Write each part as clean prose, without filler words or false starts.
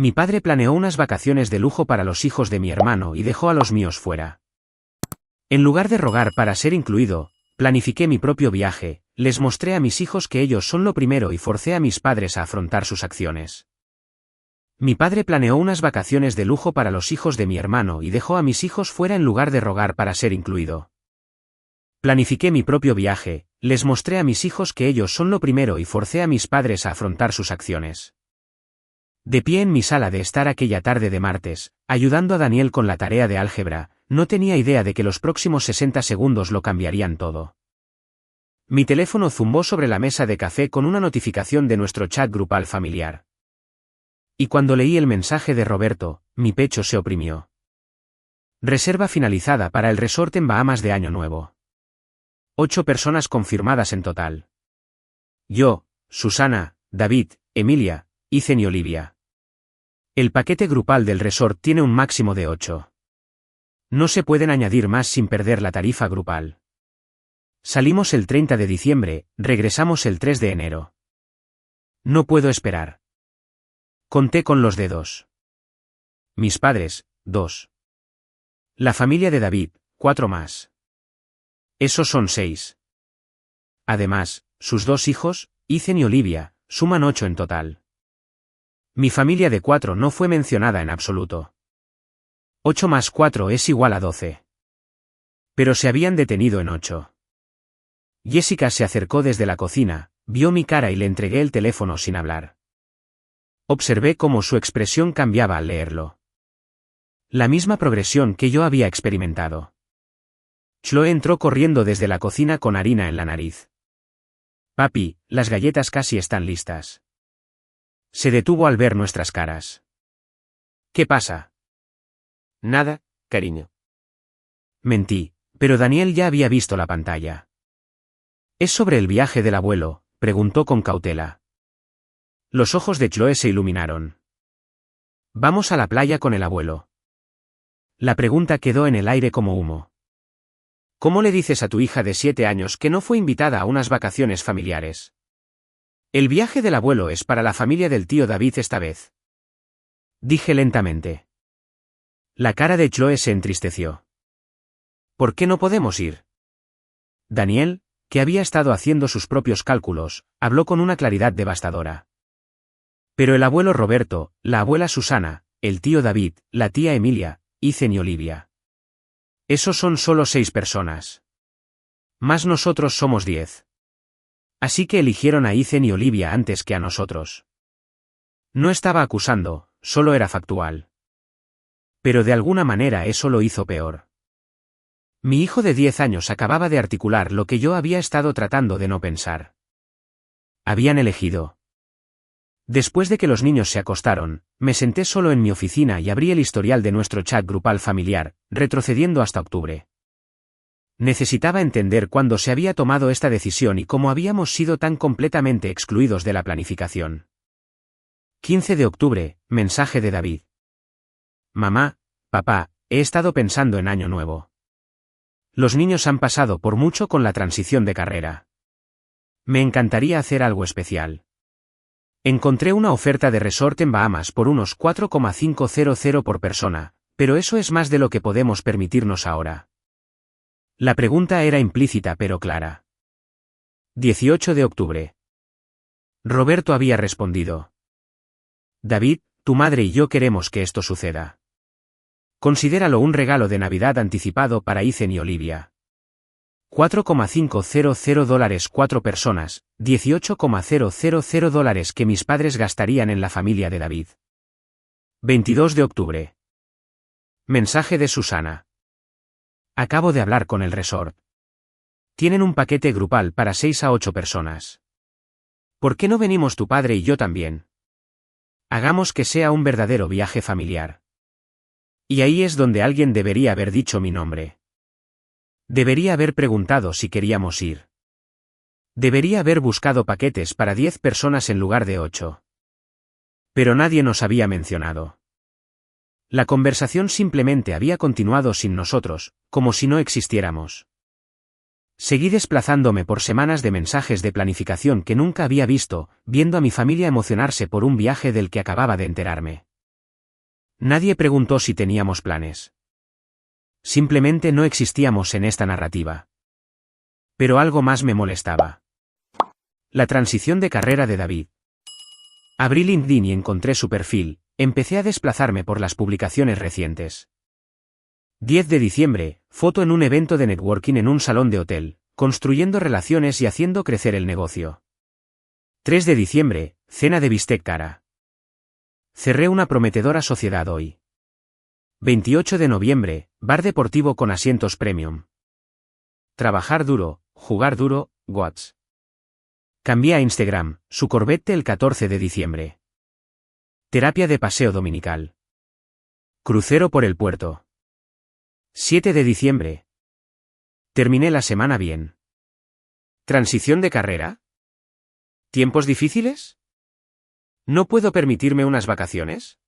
Mi padre planeó unas vacaciones de lujo para los hijos de mi hermano y dejó a los míos fuera. En lugar de rogar para ser incluido, planifiqué mi propio viaje, les mostré a mis hijos que ellos son lo primero y forcé a mis padres a afrontar sus acciones. Mi padre planeó unas vacaciones de lujo para los hijos de mi hermano y dejó a mis hijos fuera en lugar de rogar para ser incluido. Planifiqué mi propio viaje, les mostré a mis hijos que ellos son lo primero y forcé a mis padres a afrontar sus acciones. De pie en mi sala de estar aquella tarde de martes, ayudando a Daniel con la tarea de álgebra, no tenía idea de que los próximos 60 segundos lo cambiarían todo. Mi teléfono zumbó sobre la mesa de café con una notificación de nuestro chat grupal familiar. Y cuando leí el mensaje de Roberto, mi pecho se oprimió. Reserva finalizada para el resort en Bahamas de Año Nuevo. 8 personas confirmadas en total. Yo, Susana, David, Emilia, Ethan y Olivia. El paquete grupal del resort tiene un máximo de 8. No se pueden añadir más sin perder la tarifa grupal. Salimos el 30 de diciembre, regresamos el 3 de enero. No puedo esperar. Conté con los dedos. Mis padres, 2. La familia de David, 4 más. Esos son 6. Además, sus 2 hijos, Ethan y Olivia, suman 8 en total. Mi familia de 4 no fue mencionada en absoluto. 8 más 4 es igual a 12. Pero se habían detenido en 8. Jessica se acercó desde la cocina, vio mi cara y le entregué el teléfono sin hablar. Observé cómo su expresión cambiaba al leerlo. La misma progresión que yo había experimentado. Chloe entró corriendo desde la cocina con harina en la nariz. Papi, las galletas casi están listas. Se detuvo al ver nuestras caras. ¿Qué pasa? Nada, cariño. Mentí, pero Daniel ya había visto la pantalla. ¿Es sobre el viaje del abuelo?, preguntó con cautela. Los ojos de Chloe se iluminaron. Vamos a la playa con el abuelo. La pregunta quedó en el aire como humo. ¿Cómo le dices a tu hija de 7 años que no fue invitada a unas vacaciones familiares? El viaje del abuelo es para la familia del tío David esta vez. Dije lentamente. La cara de Chloe se entristeció. ¿Por qué no podemos ir? Daniel, que había estado haciendo sus propios cálculos, habló con una claridad devastadora. Pero el abuelo Roberto, la abuela Susana, el tío David, la tía Emilia, Ethan y Olivia. Esos son solo 6 personas. Más nosotros somos 10. Así que eligieron a Ethan y Olivia antes que a nosotros. No estaba acusando, solo era factual. Pero de alguna manera eso lo hizo peor. Mi hijo de 10 años acababa de articular lo que yo había estado tratando de no pensar. Habían elegido. Después de que los niños se acostaron, me senté solo en mi oficina y abrí el historial de nuestro chat grupal familiar, retrocediendo hasta octubre. Necesitaba entender cuándo se había tomado esta decisión y cómo habíamos sido tan completamente excluidos de la planificación. 15 de octubre, mensaje de David. Mamá, papá, he estado pensando en Año Nuevo. Los niños han pasado por mucho con la transición de carrera. Me encantaría hacer algo especial. Encontré una oferta de resort en Bahamas por unos 4,500 por persona, pero eso es más de lo que podemos permitirnos ahora. La pregunta era implícita pero clara. 18 de octubre. Roberto había respondido. David, tu madre y yo queremos que esto suceda. Considéralo un regalo de Navidad anticipado para Ethan y Olivia. $4,500 4 personas, $18,000 que mis padres gastarían en la familia de David. 22 de octubre. Mensaje de Susana. Acabo de hablar con el resort. Tienen un paquete grupal para 6 a 8 personas. ¿Por qué no venimos tu padre y yo también? Hagamos que sea un verdadero viaje familiar. Y ahí es donde alguien debería haber dicho mi nombre. Debería haber preguntado si queríamos ir. Debería haber buscado paquetes para 10 personas en lugar de 8. Pero nadie nos había mencionado. La conversación simplemente había continuado sin nosotros, como si no existiéramos. Seguí desplazándome por semanas de mensajes de planificación que nunca había visto, viendo a mi familia emocionarse por un viaje del que acababa de enterarme. Nadie preguntó si teníamos planes. Simplemente no existíamos en esta narrativa. Pero algo más me molestaba. La transición de carrera de David. Abrí LinkedIn y encontré su perfil, empecé a desplazarme por las publicaciones recientes. 10 de diciembre, foto en un evento de networking en un salón de hotel, construyendo relaciones y haciendo crecer el negocio. 3 de diciembre, cena de bistec cara. Cerré una prometedora sociedad hoy. 28 de noviembre, bar deportivo con asientos premium. Trabajar duro, jugar duro, Watts. Cambié a Instagram, su Corvette el 14 de diciembre. Terapia de paseo dominical. Crucero por el puerto. 7 de diciembre. Terminé la semana bien. ¿Transición de carrera? ¿Tiempos difíciles? ¿No puedo permitirme unas vacaciones?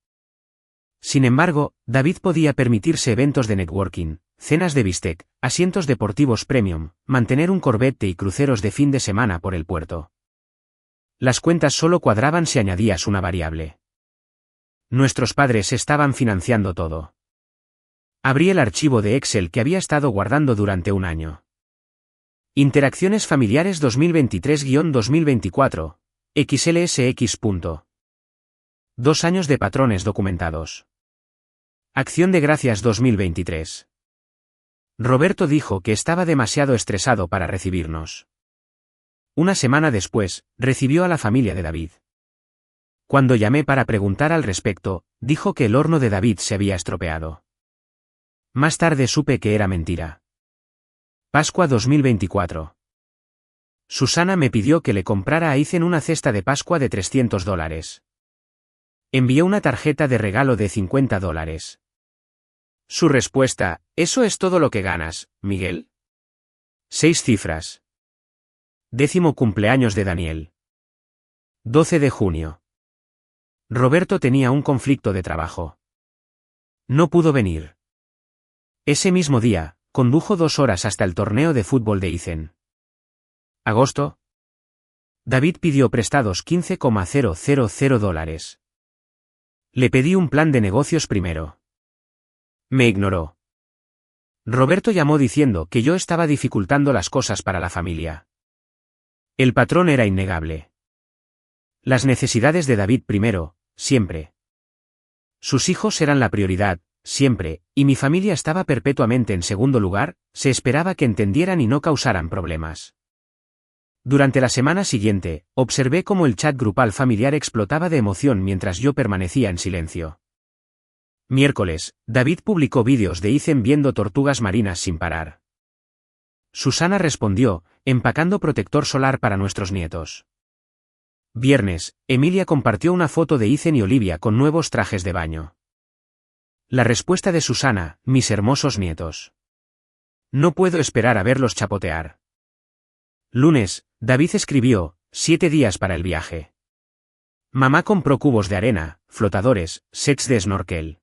Sin embargo, David podía permitirse eventos de networking, cenas de bistec, asientos deportivos premium, mantener un Corvette y cruceros de fin de semana por el puerto. Las cuentas solo cuadraban si añadías una variable. Nuestros padres estaban financiando todo. Abrí el archivo de Excel que había estado guardando durante un año. Interacciones familiares 2023-2024, XLSX. 2 años de patrones documentados. Acción de Gracias 2023. Roberto dijo que estaba demasiado estresado para recibirnos. Una semana después, recibió a la familia de David. Cuando llamé para preguntar al respecto, dijo que el horno de David se había estropeado. Más tarde supe que era mentira. Pascua 2024. Susana me pidió que le comprara a Ethan una cesta de Pascua de $300. Envié una tarjeta de regalo de $50. Su respuesta: ¿eso es todo lo que ganas, Miguel? 6 cifras. 10º cumpleaños de Daniel. 12 de junio. Roberto tenía un conflicto de trabajo. No pudo venir. Ese mismo día, condujo 2 horas hasta el torneo de fútbol de Ethan. Agosto. David pidió prestados $15,000. Le pedí un plan de negocios primero. Me ignoró. Roberto llamó diciendo que yo estaba dificultando las cosas para la familia. El patrón era innegable. Las necesidades de David primero, siempre. Sus hijos eran la prioridad, siempre, y mi familia estaba perpetuamente en segundo lugar, se esperaba que entendieran y no causaran problemas. Durante la semana siguiente, observé cómo el chat grupal familiar explotaba de emoción mientras yo permanecía en silencio. Miércoles, David publicó vídeos de Ethan viendo tortugas marinas sin parar. Susana respondió, empacando protector solar para nuestros nietos. Viernes, Emilia compartió una foto de Ethan y Olivia con nuevos trajes de baño. La respuesta de Susana: mis hermosos nietos. No puedo esperar a verlos chapotear. Lunes, David escribió, 7 días para el viaje. Mamá compró cubos de arena, flotadores, sets de snorkel.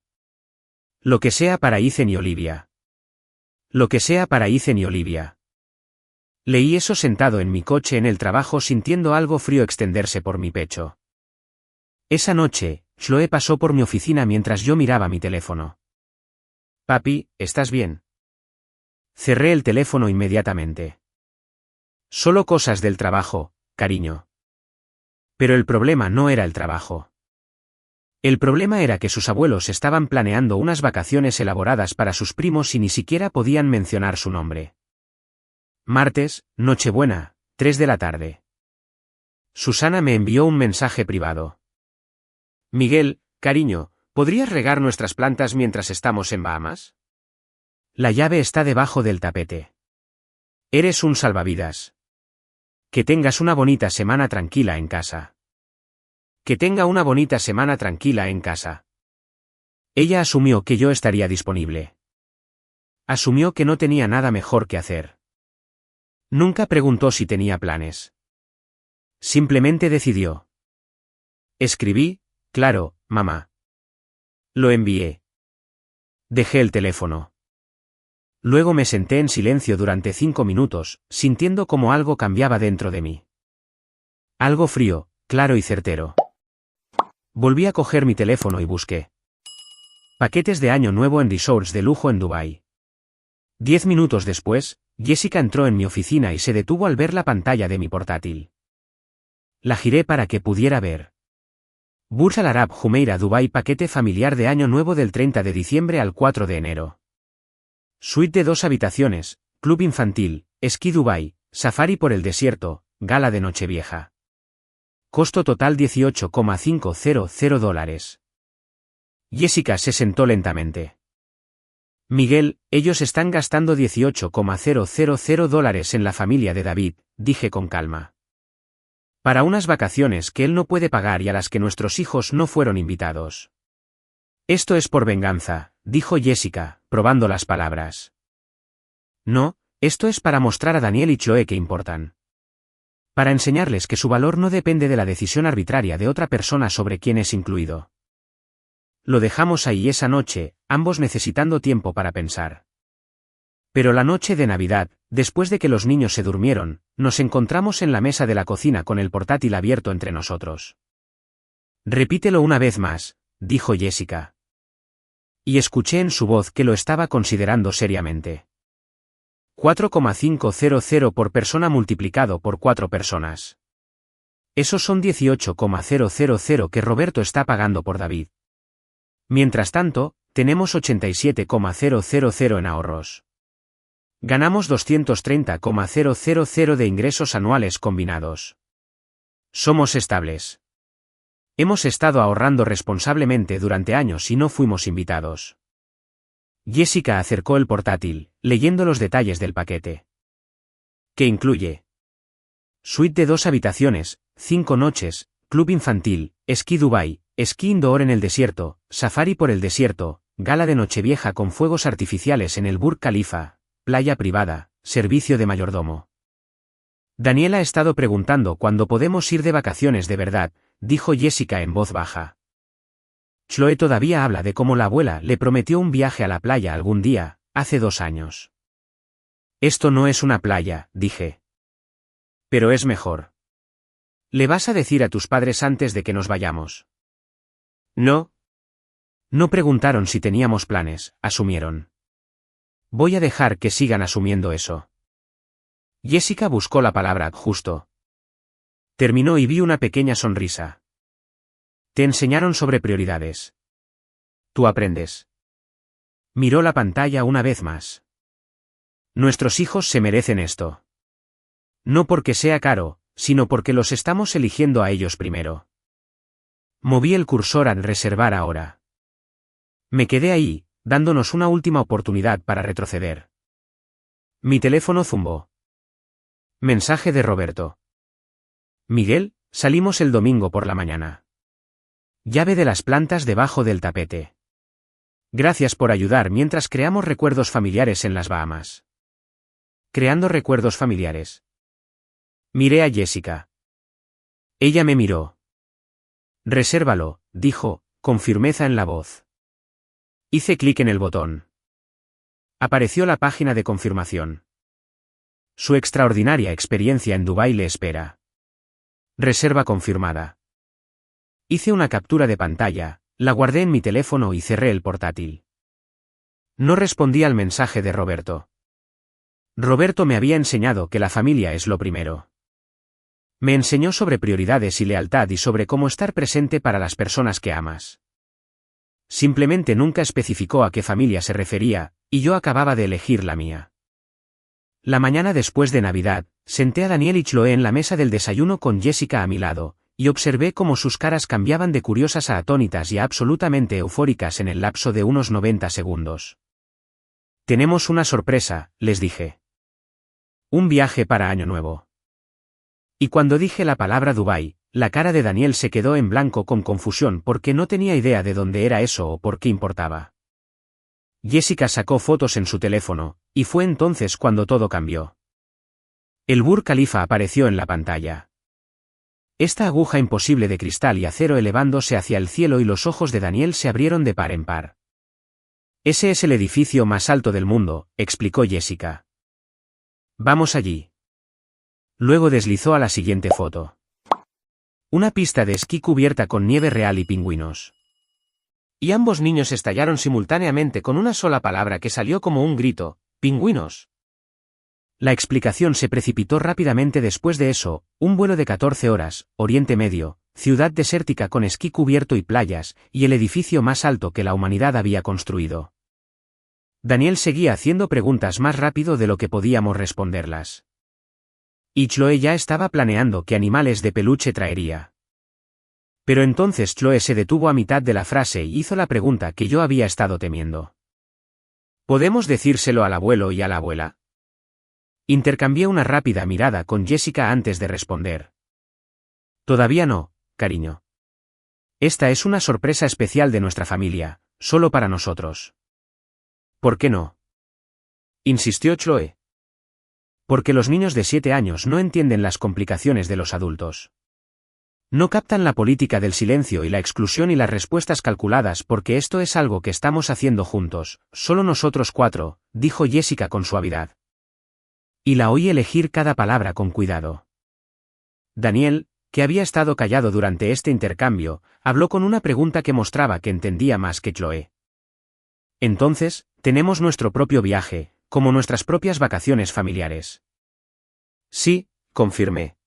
Lo que sea para Ethan y Olivia. Lo que sea para Ethan y Olivia. Leí eso sentado en mi coche en el trabajo sintiendo algo frío extenderse por mi pecho. Esa noche, Chloe pasó por mi oficina mientras yo miraba mi teléfono. Papi, ¿estás bien? Cerré el teléfono inmediatamente. Solo cosas del trabajo, cariño. Pero el problema no era el trabajo. El problema era que sus abuelos estaban planeando unas vacaciones elaboradas para sus primos y ni siquiera podían mencionar su nombre. Martes, Nochebuena, 3 de la tarde. Susana me envió un mensaje privado. Miguel, cariño, ¿podrías regar nuestras plantas mientras estamos en Bahamas? La llave está debajo del tapete. Eres un salvavidas. Que tengas una bonita semana tranquila en casa. Que tenga una bonita semana tranquila en casa. Ella asumió que yo estaría disponible. Asumió que no tenía nada mejor que hacer. Nunca preguntó si tenía planes. Simplemente decidió. Escribí, claro, mamá. Lo envié. Dejé el teléfono. Luego me senté en silencio durante 5 minutos, sintiendo como algo cambiaba dentro de mí. Algo frío, claro y certero. Volví a coger mi teléfono y busqué. Paquetes de año nuevo en resorts de lujo en Dubái. 10 minutos después, Jessica entró en mi oficina y se detuvo al ver la pantalla de mi portátil. La giré para que pudiera ver. Burj Al Arab Jumeirah Dubái, paquete familiar de año nuevo del 30 de diciembre al 4 de enero. Suite de 2 habitaciones, club infantil, esquí Dubái, safari por el desierto, gala de Nochevieja. Costo total $18,500. Jessica se sentó lentamente. Miguel, ellos están gastando $18,000 en la familia de David, dije con calma. Para unas vacaciones que él no puede pagar y a las que nuestros hijos no fueron invitados. Esto es por venganza, dijo Jessica, probando las palabras. No, esto es para mostrar a Daniel y Chloe que importan. Para enseñarles que su valor no depende de la decisión arbitraria de otra persona sobre quién es incluido. Lo dejamos ahí esa noche, ambos necesitando tiempo para pensar. Pero la noche de Navidad, después de que los niños se durmieron, nos encontramos en la mesa de la cocina con el portátil abierto entre nosotros. Repítelo una vez más, dijo Jessica. Y escuché en su voz que lo estaba considerando seriamente. 4,500 por persona multiplicado por 4 personas. Esos son 18,000 que Roberto está pagando por David. Mientras tanto, tenemos 87,000 en ahorros. Ganamos 230,000 de ingresos anuales combinados. Somos estables. Hemos estado ahorrando responsablemente durante años y no fuimos invitados. Jessica acercó el portátil, leyendo los detalles del paquete. ¿Qué incluye? Suite de 2 habitaciones, 5 noches, club infantil, esquí Dubái, esquí indoor en el desierto, safari por el desierto, gala de Nochevieja con fuegos artificiales en el Burj Khalifa, playa privada, servicio de mayordomo. Daniel ha estado preguntando cuándo podemos ir de vacaciones de verdad, dijo Jessica en voz baja. Chloe todavía habla de cómo la abuela le prometió un viaje a la playa algún día, hace 2 años. Esto no es una playa, dije. Pero es mejor. ¿Le vas a decir a tus padres antes de que nos vayamos? No. No preguntaron si teníamos planes, asumieron. Voy a dejar que sigan asumiendo eso. Jessica buscó la palabra justo. Terminó y vi una pequeña sonrisa. Te enseñaron sobre prioridades. Tú aprendes. Miró la pantalla una vez más. Nuestros hijos se merecen esto. No porque sea caro, sino porque los estamos eligiendo a ellos primero. Moví el cursor a reservar ahora. Me quedé ahí, dándonos una última oportunidad para retroceder. Mi teléfono zumbó. Mensaje de Roberto. Miguel, salimos el domingo por la mañana. Llave de las plantas debajo del tapete. Gracias por ayudar mientras creamos recuerdos familiares en las Bahamas. Creando recuerdos familiares. Miré a Jessica. Ella me miró. Resérvalo, dijo, con firmeza en la voz. Hice clic en el botón. Apareció la página de confirmación. Su extraordinaria experiencia en Dubái le espera. Reserva confirmada. Hice una captura de pantalla, la guardé en mi teléfono y cerré el portátil. No respondí al mensaje de Roberto. Roberto me había enseñado que la familia es lo primero. Me enseñó sobre prioridades y lealtad y sobre cómo estar presente para las personas que amas. Simplemente nunca especificó a qué familia se refería, y yo acababa de elegir la mía. La mañana después de Navidad, senté a Daniel y Chloe en la mesa del desayuno con Jessica a mi lado, y observé cómo sus caras cambiaban de curiosas a atónitas y a absolutamente eufóricas en el lapso de unos 90 segundos. Tenemos una sorpresa, les dije. Un viaje para Año Nuevo. Y cuando dije la palabra Dubái, la cara de Daniel se quedó en blanco con confusión porque no tenía idea de dónde era eso o por qué importaba. Jessica sacó fotos en su teléfono, y fue entonces cuando todo cambió. El Burj Khalifa apareció en la pantalla. Esta aguja imposible de cristal y acero elevándose hacia el cielo y los ojos de Daniel se abrieron de par en par. Ese es el edificio más alto del mundo, explicó Jessica. Vamos allí. Luego deslizó a la siguiente foto. Una pista de esquí cubierta con nieve real y pingüinos. Y ambos niños estallaron simultáneamente con una sola palabra que salió como un grito: ¡pingüinos! La explicación se precipitó rápidamente después de eso: un vuelo de 14 horas, Oriente Medio, ciudad desértica con esquí cubierto y playas, y el edificio más alto que la humanidad había construido. Daniel seguía haciendo preguntas más rápido de lo que podíamos responderlas. Y Chloe ya estaba planeando qué animales de peluche traería. Pero entonces Chloe se detuvo a mitad de la frase y hizo la pregunta que yo había estado temiendo. ¿Podemos decírselo al abuelo y a la abuela? Intercambié una rápida mirada con Jessica antes de responder. Todavía no, cariño. Esta es una sorpresa especial de nuestra familia, solo para nosotros. ¿Por qué no?, insistió Chloe. Porque los niños de 7 años no entienden las complicaciones de los adultos. No captan la política del silencio y la exclusión y las respuestas calculadas, porque esto es algo que estamos haciendo juntos, solo nosotros 4, dijo Jessica con suavidad. Y la oí elegir cada palabra con cuidado. Daniel, que había estado callado durante este intercambio, habló con una pregunta que mostraba que entendía más que Chloe. Entonces, tenemos nuestro propio viaje, como nuestras propias vacaciones familiares. Sí, confirmé.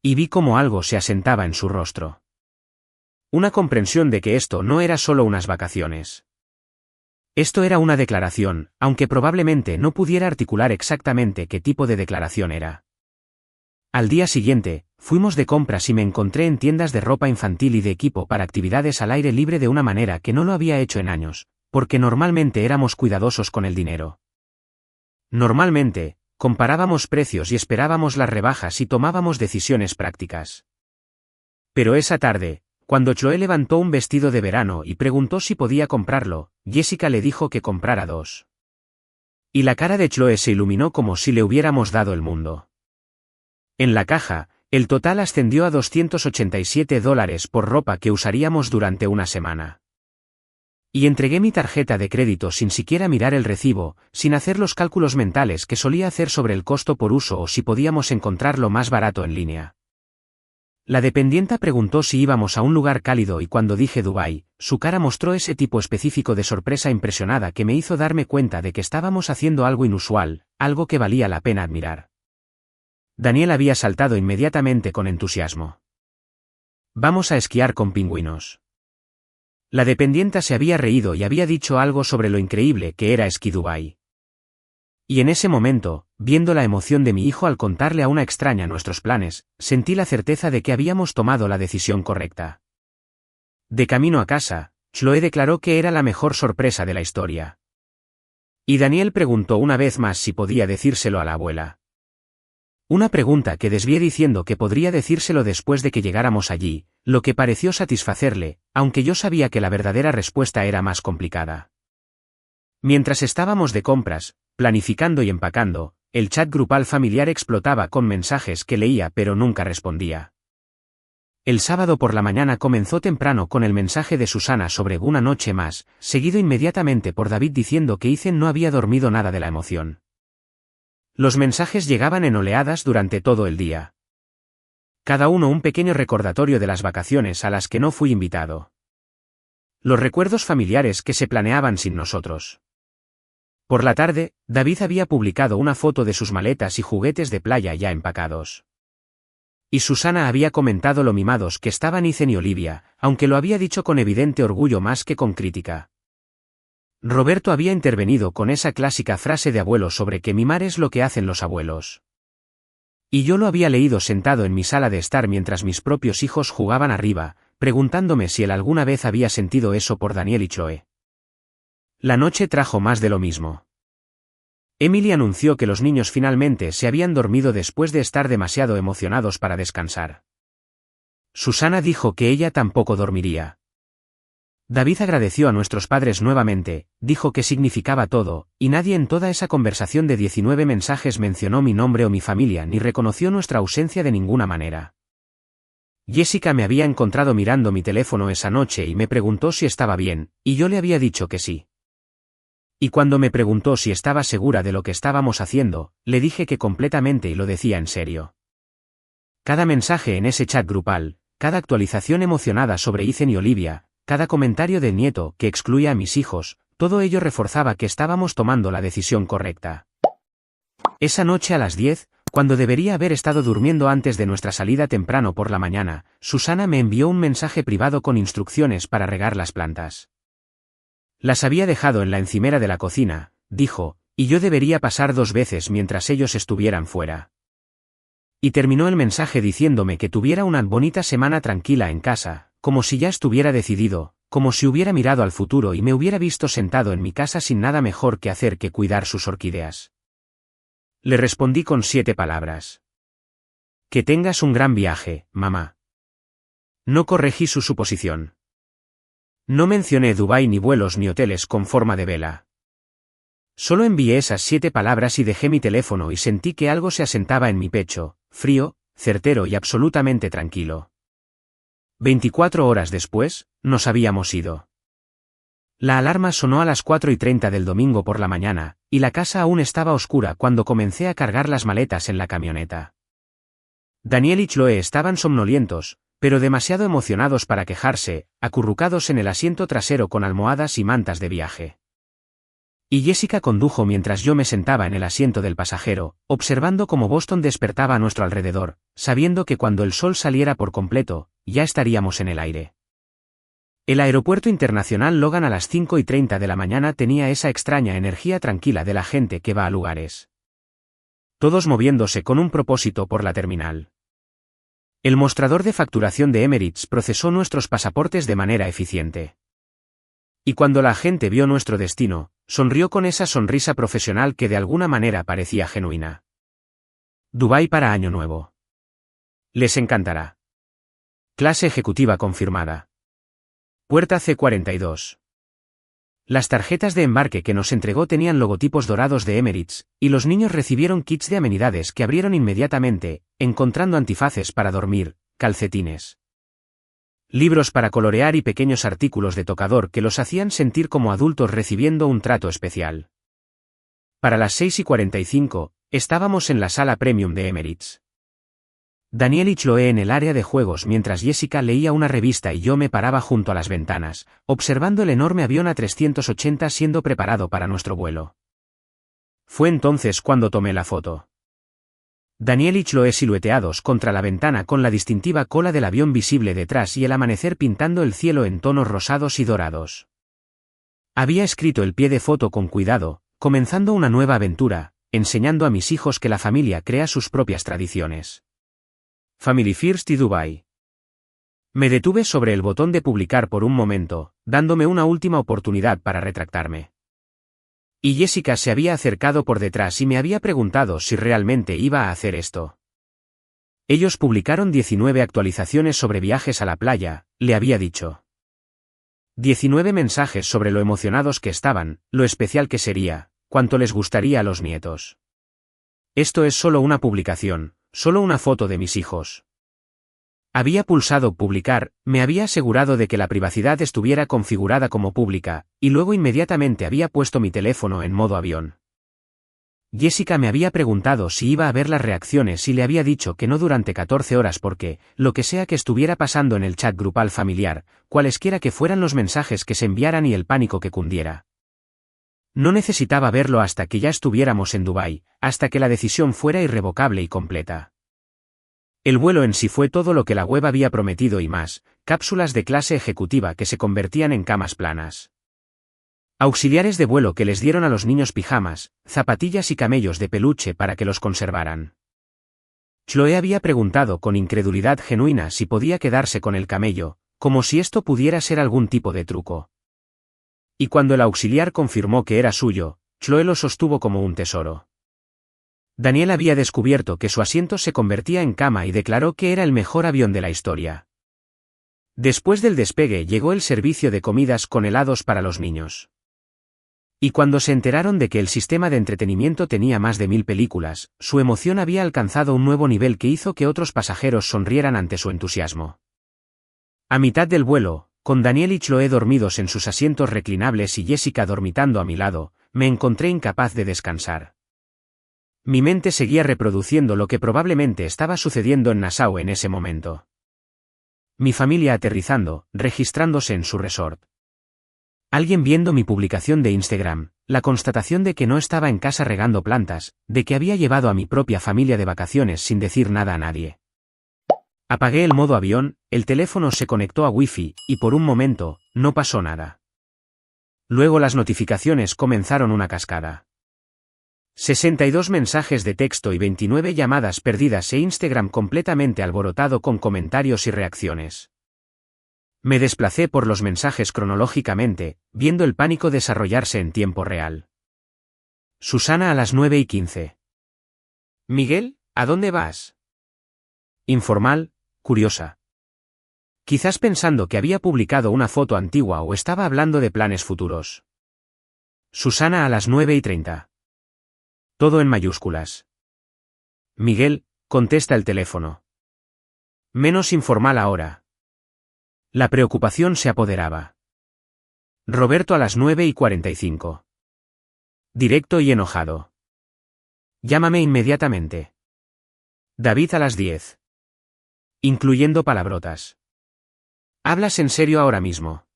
Y vi cómo algo se asentaba en su rostro. Una comprensión de que esto no era solo unas vacaciones. Esto era una declaración, aunque probablemente no pudiera articular exactamente qué tipo de declaración era. Al día siguiente, fuimos de compras y me encontré en tiendas de ropa infantil y de equipo para actividades al aire libre de una manera que no lo había hecho en años, porque normalmente éramos cuidadosos con el dinero. Normalmente, comparábamos precios y esperábamos las rebajas y tomábamos decisiones prácticas. Pero esa tarde, cuando Chloe levantó un vestido de verano y preguntó si podía comprarlo, Jessica le dijo que comprara 2. Y la cara de Chloe se iluminó como si le hubiéramos dado el mundo. En la caja, el total ascendió a $287 por ropa que usaríamos durante una semana. Y entregué mi tarjeta de crédito sin siquiera mirar el recibo, sin hacer los cálculos mentales que solía hacer sobre el costo por uso o si podíamos encontrarlo más barato en línea. La dependienta preguntó si íbamos a un lugar cálido y cuando dije Dubái, su cara mostró ese tipo específico de sorpresa impresionada que me hizo darme cuenta de que estábamos haciendo algo inusual, algo que valía la pena admirar. Daniel había saltado inmediatamente con entusiasmo. Vamos a esquiar con pingüinos. La dependienta se había reído y había dicho algo sobre lo increíble que era Esquí Dubái. Y en ese momento, viendo la emoción de mi hijo al contarle a una extraña nuestros planes, sentí la certeza de que habíamos tomado la decisión correcta. De camino a casa, Chloe declaró que era la mejor sorpresa de la historia. Y Daniel preguntó una vez más si podía decírselo a la abuela. Una pregunta que desvié diciendo que podría decírselo después de que llegáramos allí, lo que pareció satisfacerle, aunque yo sabía que la verdadera respuesta era más complicada. Mientras estábamos de compras, planificando y empacando, el chat grupal familiar explotaba con mensajes que leía pero nunca respondía. El sábado por la mañana comenzó temprano con el mensaje de Susana sobre una noche más, seguido inmediatamente por David diciendo que Ethan no había dormido nada de la emoción. Los mensajes llegaban en oleadas durante todo el día. Cada uno un pequeño recordatorio de las vacaciones a las que no fui invitado. Los recuerdos familiares que se planeaban sin nosotros. Por la tarde, David había publicado una foto de sus maletas y juguetes de playa ya empacados. Y Susana había comentado lo mimados que estaban Ethan y Olivia, aunque lo había dicho con evidente orgullo más que con crítica. Roberto había intervenido con esa clásica frase de abuelo sobre que mimar es lo que hacen los abuelos. Y yo lo había leído sentado en mi sala de estar mientras mis propios hijos jugaban arriba, preguntándome si él alguna vez había sentido eso por Daniel y Chloe. La noche trajo más de lo mismo. Emily anunció que los niños finalmente se habían dormido después de estar demasiado emocionados para descansar. Susana dijo que ella tampoco dormiría. David agradeció a nuestros padres nuevamente, dijo que significaba todo, y nadie en toda esa conversación de 19 mensajes mencionó mi nombre o mi familia ni reconoció nuestra ausencia de ninguna manera. Jessica me había encontrado mirando mi teléfono esa noche y me preguntó si estaba bien, y yo le había dicho que sí. Y cuando me preguntó si estaba segura de lo que estábamos haciendo, le dije que completamente y lo decía en serio. Cada mensaje en ese chat grupal, cada actualización emocionada sobre Ethan y Olivia, cada comentario del nieto que excluía a mis hijos, todo ello reforzaba que estábamos tomando la decisión correcta. Esa noche a las 10, cuando debería haber estado durmiendo antes de nuestra salida temprano por la mañana, Susana me envió un mensaje privado con instrucciones para regar las plantas. Las había dejado en la encimera de la cocina, dijo, y yo debería pasar 2 veces mientras ellos estuvieran fuera. Y terminó el mensaje diciéndome que tuviera una bonita semana tranquila en casa, como si ya estuviera decidido, como si hubiera mirado al futuro y me hubiera visto sentado en mi casa sin nada mejor que hacer que cuidar sus orquídeas. Le respondí con 7 palabras. Que tengas un gran viaje, mamá. No corregí su suposición. No mencioné Dubái ni vuelos ni hoteles con forma de vela. Solo envié esas 7 palabras y dejé mi teléfono y sentí que algo se asentaba en mi pecho, frío, certero y absolutamente tranquilo. 24 horas después, nos habíamos ido. La alarma sonó a las 4:30 del domingo por la mañana, y la casa aún estaba oscura cuando comencé a cargar las maletas en la camioneta. Daniel y Chloe estaban somnolientos, pero demasiado emocionados para quejarse, acurrucados en el asiento trasero con almohadas y mantas de viaje. Y Jessica condujo mientras yo me sentaba en el asiento del pasajero, observando cómo Boston despertaba a nuestro alrededor, sabiendo que cuando el sol saliera por completo, ya estaríamos en el aire. El aeropuerto internacional Logan a las 5:30 de la mañana tenía esa extraña energía tranquila de la gente que va a lugares. Todos moviéndose con un propósito por la terminal. El mostrador de facturación de Emirates procesó nuestros pasaportes de manera eficiente. Y cuando la gente vio nuestro destino, sonrió con esa sonrisa profesional que de alguna manera parecía genuina. Dubái para Año Nuevo. Les encantará. Clase ejecutiva confirmada. Puerta C42. Las tarjetas de embarque que nos entregó tenían logotipos dorados de Emirates, y los niños recibieron kits de amenidades que abrieron inmediatamente, encontrando antifaces para dormir, calcetines, libros para colorear y pequeños artículos de tocador que los hacían sentir como adultos recibiendo un trato especial. Para las 6:45, estábamos en la sala premium de Emirates. Daniel y Chloe en el área de juegos mientras Jessica leía una revista y yo me paraba junto a las ventanas, observando el enorme avión A380 siendo preparado para nuestro vuelo. Fue entonces cuando tomé la foto. Daniel y Chloe silueteados contra la ventana con la distintiva cola del avión visible detrás y el amanecer pintando el cielo en tonos rosados y dorados. Había escrito el pie de foto con cuidado, comenzando una nueva aventura, enseñando a mis hijos que la familia crea sus propias tradiciones. Family First y Dubai. Me detuve sobre el botón de publicar por un momento, dándome una última oportunidad para retractarme. Y Jessica se había acercado por detrás y me había preguntado si realmente iba a hacer esto. Ellos publicaron 19 actualizaciones sobre viajes a la playa, le había dicho. 19 mensajes sobre lo emocionados que estaban, lo especial que sería, cuánto les gustaría a los nietos. Esto es solo una publicación. Solo una foto de mis hijos. Había pulsado publicar, me había asegurado de que la privacidad estuviera configurada como pública, y luego inmediatamente había puesto mi teléfono en modo avión. Jessica me había preguntado si iba a ver las reacciones y le había dicho que no durante 14 horas porque, lo que sea que estuviera pasando en el chat grupal familiar, cualesquiera que fueran los mensajes que se enviaran y el pánico que cundiera. No necesitaba verlo hasta que ya estuviéramos en Dubái, hasta que la decisión fuera irrevocable y completa. El vuelo en sí fue todo lo que la web había prometido y más, cápsulas de clase ejecutiva que se convertían en camas planas. Auxiliares de vuelo que les dieron a los niños pijamas, zapatillas y camellos de peluche para que los conservaran. Chloe había preguntado con incredulidad genuina si podía quedarse con el camello, como si esto pudiera ser algún tipo de truco. Y cuando el auxiliar confirmó que era suyo, Chloe lo sostuvo como un tesoro. Daniel había descubierto que su asiento se convertía en cama y declaró que era el mejor avión de la historia. Después del despegue llegó el servicio de comidas con helados para los niños. Y cuando se enteraron de que el sistema de entretenimiento tenía más de 1000 películas, su emoción había alcanzado un nuevo nivel que hizo que otros pasajeros sonrieran ante su entusiasmo. A mitad del vuelo, con Daniel y Chloe dormidos en sus asientos reclinables y Jessica dormitando a mi lado, me encontré incapaz de descansar. Mi mente seguía reproduciendo lo que probablemente estaba sucediendo en Nassau en ese momento. Mi familia aterrizando, registrándose en su resort. Alguien viendo mi publicación de Instagram, la constatación de que no estaba en casa regando plantas, de que había llevado a mi propia familia de vacaciones sin decir nada a nadie. Apagué el modo avión, el teléfono se conectó a Wi-Fi, y por un momento, no pasó nada. Luego las notificaciones comenzaron una cascada. 62 mensajes de texto y 29 llamadas perdidas e Instagram completamente alborotado con comentarios y reacciones. Me desplacé por los mensajes cronológicamente, viendo el pánico desarrollarse en tiempo real. Susana a las 9:15. Miguel, ¿a dónde vas? Informal, curiosa. Quizás pensando que había publicado una foto antigua o estaba hablando de planes futuros. Susana a las 9:30. Todo en mayúsculas. Miguel, contesta el teléfono. Menos informal ahora. La preocupación se apoderaba. Roberto a las 9:45. Directo y enojado. Llámame inmediatamente. David a las 10. Incluyendo palabrotas. ¿Hablas en serio ahora mismo?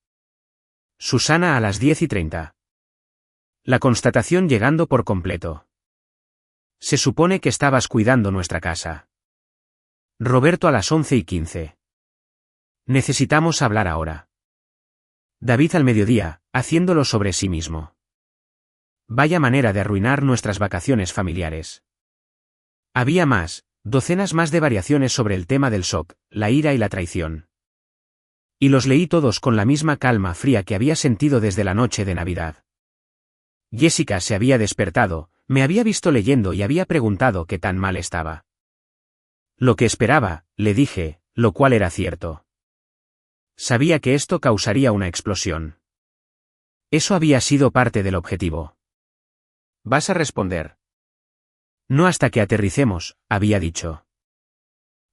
Susana a las 10:30. La constatación llegando por completo. Se supone que estabas cuidando nuestra casa. Roberto a las 11:15. Necesitamos hablar ahora. David al mediodía, haciéndolo sobre sí mismo. Vaya manera de arruinar nuestras vacaciones familiares. Había docenas más de variaciones sobre el tema del shock, la ira y la traición. Y los leí todos con la misma calma fría que había sentido desde la noche de Navidad. Jessica se había despertado, me había visto leyendo y había preguntado qué tan mal estaba. Lo que esperaba, le dije, lo cual era cierto. Sabía que esto causaría una explosión. Eso había sido parte del objetivo. ¿Vas a responder? No hasta que aterricemos, había dicho.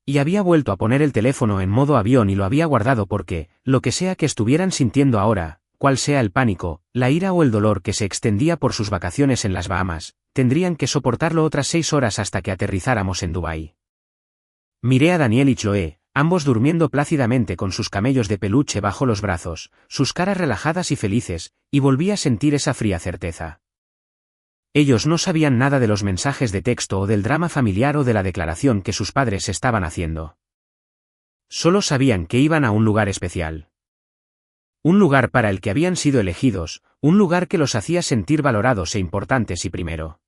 Y había vuelto a poner el teléfono en modo avión y lo había guardado porque, lo que sea que estuvieran sintiendo ahora, cual sea el pánico, la ira o el dolor que se extendía por sus vacaciones en las Bahamas, tendrían que soportarlo otras 6 horas hasta que aterrizáramos en Dubái. Miré a Daniel y Chloe, ambos durmiendo plácidamente con sus camellos de peluche bajo los brazos, sus caras relajadas y felices, y volví a sentir esa fría certeza. Ellos no sabían nada de los mensajes de texto o del drama familiar o de la declaración que sus padres estaban haciendo. Solo sabían que iban a un lugar especial. Un lugar para el que habían sido elegidos, un lugar que los hacía sentir valorados e importantes y primero.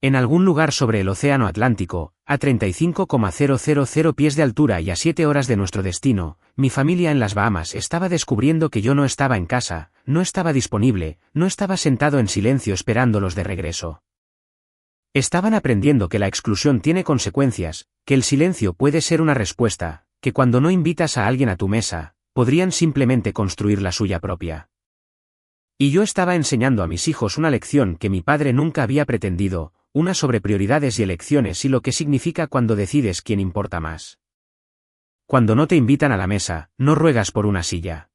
En algún lugar sobre el océano Atlántico, a 35,000 pies de altura y a 7 horas de nuestro destino, mi familia en las Bahamas estaba descubriendo que yo no estaba en casa, no estaba disponible, no estaba sentado en silencio esperándolos de regreso. Estaban aprendiendo que la exclusión tiene consecuencias, que el silencio puede ser una respuesta, que cuando no invitas a alguien a tu mesa, podrían simplemente construir la suya propia. Y yo estaba enseñando a mis hijos una lección que mi padre nunca había pretendido, una sobre prioridades y elecciones y lo que significa cuando decides quién importa más. Cuando no te invitan a la mesa, no ruegas por una silla.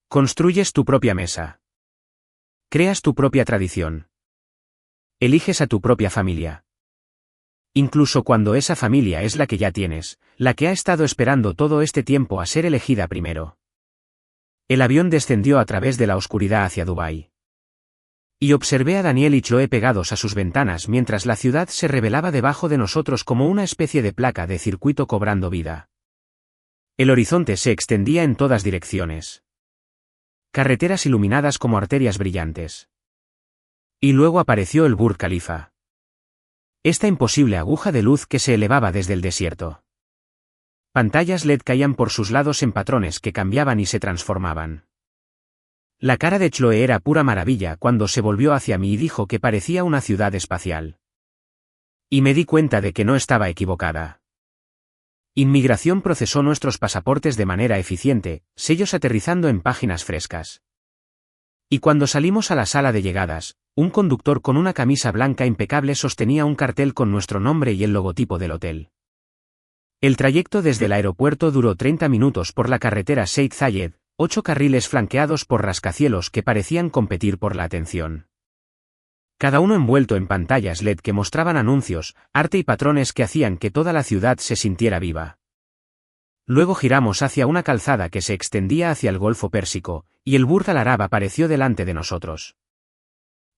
Construyes tu propia mesa. Creas tu propia tradición. Eliges a tu propia familia. Incluso cuando esa familia es la que ya tienes, la que ha estado esperando todo este tiempo a ser elegida primero. El avión descendió a través de la oscuridad hacia Dubái. Y observé a Daniel y Chloe pegados a sus ventanas mientras la ciudad se revelaba debajo de nosotros como una especie de placa de circuito cobrando vida. El horizonte se extendía en todas direcciones. Carreteras iluminadas como arterias brillantes. Y luego apareció el Burj Khalifa. Esta imposible aguja de luz que se elevaba desde el desierto. Pantallas LED caían por sus lados en patrones que cambiaban y se transformaban. La cara de Chloe era pura maravilla cuando se volvió hacia mí y dijo que parecía una ciudad espacial. Y me di cuenta de que no estaba equivocada. Inmigración procesó nuestros pasaportes de manera eficiente, sellos aterrizando en páginas frescas. Y cuando salimos a la sala de llegadas, un conductor con una camisa blanca impecable sostenía un cartel con nuestro nombre y el logotipo del hotel. El trayecto desde el aeropuerto duró 30 minutos por la carretera Sheikh Zayed, 8 carriles flanqueados por rascacielos que parecían competir por la atención. Cada uno envuelto en pantallas LED que mostraban anuncios, arte y patrones que hacían que toda la ciudad se sintiera viva. Luego giramos hacia una calzada que se extendía hacia el Golfo Pérsico, y el Burj Al Arab apareció delante de nosotros.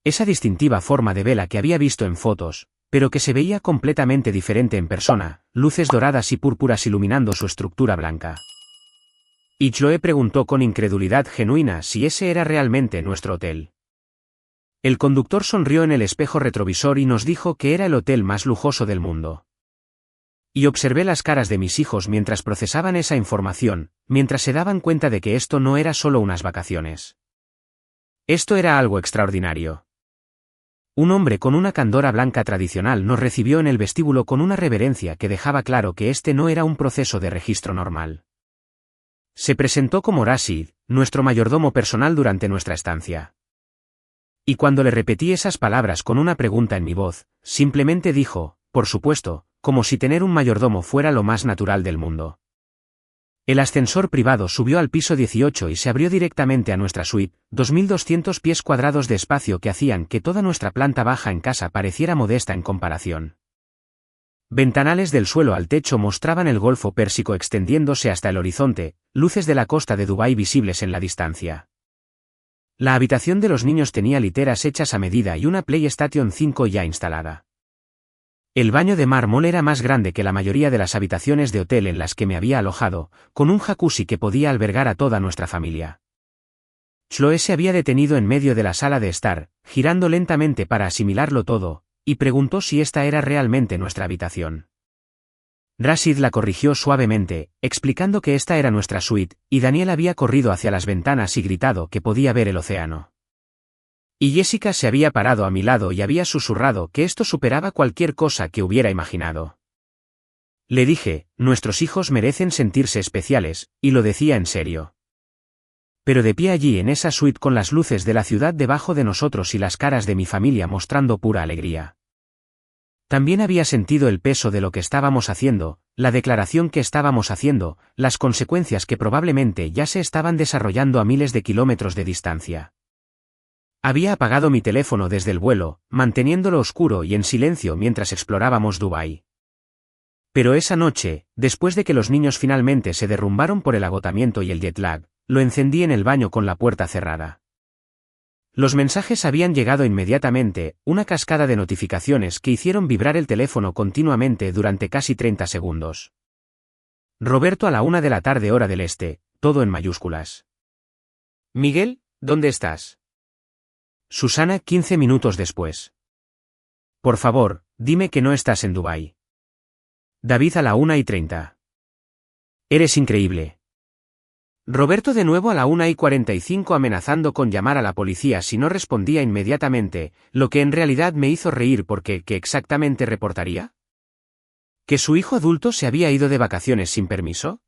Esa distintiva forma de vela que había visto en fotos, pero que se veía completamente diferente en persona, luces doradas y púrpuras iluminando su estructura blanca. Y Chloe preguntó con incredulidad genuina si ese era realmente nuestro hotel. El conductor sonrió en el espejo retrovisor y nos dijo que era el hotel más lujoso del mundo. Y observé las caras de mis hijos mientras procesaban esa información, mientras se daban cuenta de que esto no era solo unas vacaciones. Esto era algo extraordinario. Un hombre con una candora blanca tradicional nos recibió en el vestíbulo con una reverencia que dejaba claro que este no era un proceso de registro normal. Se presentó como Rashid, nuestro mayordomo personal durante nuestra estancia. Y cuando le repetí esas palabras con una pregunta en mi voz, simplemente dijo, por supuesto, como si tener un mayordomo fuera lo más natural del mundo. El ascensor privado subió al piso 18 y se abrió directamente a nuestra suite, 2.200 pies cuadrados de espacio que hacían que toda nuestra planta baja en casa pareciera modesta en comparación. Ventanales del suelo al techo mostraban el Golfo Pérsico extendiéndose hasta el horizonte, luces de la costa de Dubái visibles en la distancia. La habitación de los niños tenía literas hechas a medida y una PlayStation 5 ya instalada. El baño de mármol era más grande que la mayoría de las habitaciones de hotel en las que me había alojado, con un jacuzzi que podía albergar a toda nuestra familia. Chloe se había detenido en medio de la sala de estar, girando lentamente para asimilarlo todo, y preguntó si esta era realmente nuestra habitación. Rashid la corrigió suavemente, explicando que esta era nuestra suite, y Daniel había corrido hacia las ventanas y gritado que podía ver el océano. Y Jessica se había parado a mi lado y había susurrado que esto superaba cualquier cosa que hubiera imaginado. Le dije, nuestros hijos merecen sentirse especiales, y lo decía en serio. Pero de pie allí en esa suite con las luces de la ciudad debajo de nosotros y las caras de mi familia mostrando pura alegría. También había sentido el peso de lo que estábamos haciendo, la declaración que estábamos haciendo, las consecuencias que probablemente ya se estaban desarrollando a miles de kilómetros de distancia. Había apagado mi teléfono desde el vuelo, manteniéndolo oscuro y en silencio mientras explorábamos Dubái. Pero esa noche, después de que los niños finalmente se derrumbaron por el agotamiento y el jet lag, lo encendí en el baño con la puerta cerrada. Los mensajes habían llegado inmediatamente, una cascada de notificaciones que hicieron vibrar el teléfono continuamente durante casi 30 segundos. Roberto a la 1 de la tarde hora del este, todo en mayúsculas. Miguel, ¿dónde estás? Susana 15 minutos después. Por favor, dime que no estás en Dubái. David a la 1:30. Eres increíble. Roberto de nuevo a la 1:45 amenazando con llamar a la policía si no respondía inmediatamente, lo que en realidad me hizo reír porque ¿qué exactamente reportaría? ¿Que su hijo adulto se había ido de vacaciones sin permiso?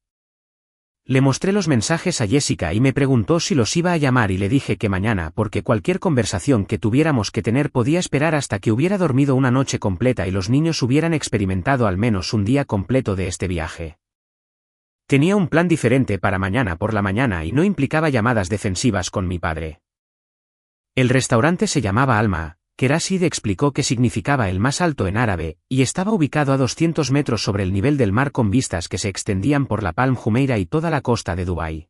Le mostré los mensajes a Jessica y me preguntó si los iba a llamar y le dije que mañana porque cualquier conversación que tuviéramos que tener podía esperar hasta que hubiera dormido una noche completa y los niños hubieran experimentado al menos un día completo de este viaje. Tenía un plan diferente para mañana por la mañana y no implicaba llamadas defensivas con mi padre. El restaurante se llamaba Alma, que Rashid explicó que significaba el más alto en árabe, y estaba ubicado a 200 metros sobre el nivel del mar con vistas que se extendían por la Palm Jumeirah y toda la costa de Dubái.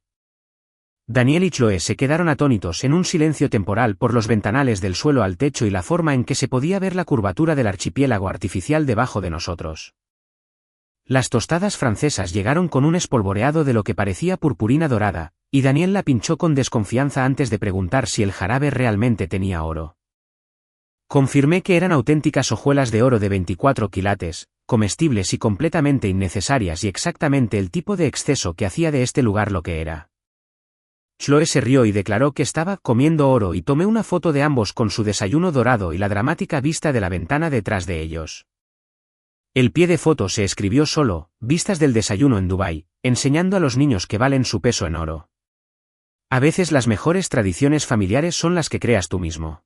Daniel y Chloe se quedaron atónitos en un silencio temporal por los ventanales del suelo al techo y la forma en que se podía ver la curvatura del archipiélago artificial debajo de nosotros. Las tostadas francesas llegaron con un espolvoreado de lo que parecía purpurina dorada, y Daniel la pinchó con desconfianza antes de preguntar si el jarabe realmente tenía oro. Confirmé que eran auténticas hojuelas de oro de 24 quilates, comestibles y completamente innecesarias y exactamente el tipo de exceso que hacía de este lugar lo que era. Chloe se rió y declaró que estaba comiendo oro y tomé una foto de ambos con su desayuno dorado y la dramática vista de la ventana detrás de ellos. El pie de foto se escribió solo, vistas del desayuno en Dubái, enseñando a los niños que valen su peso en oro. A veces las mejores tradiciones familiares son las que creas tú mismo.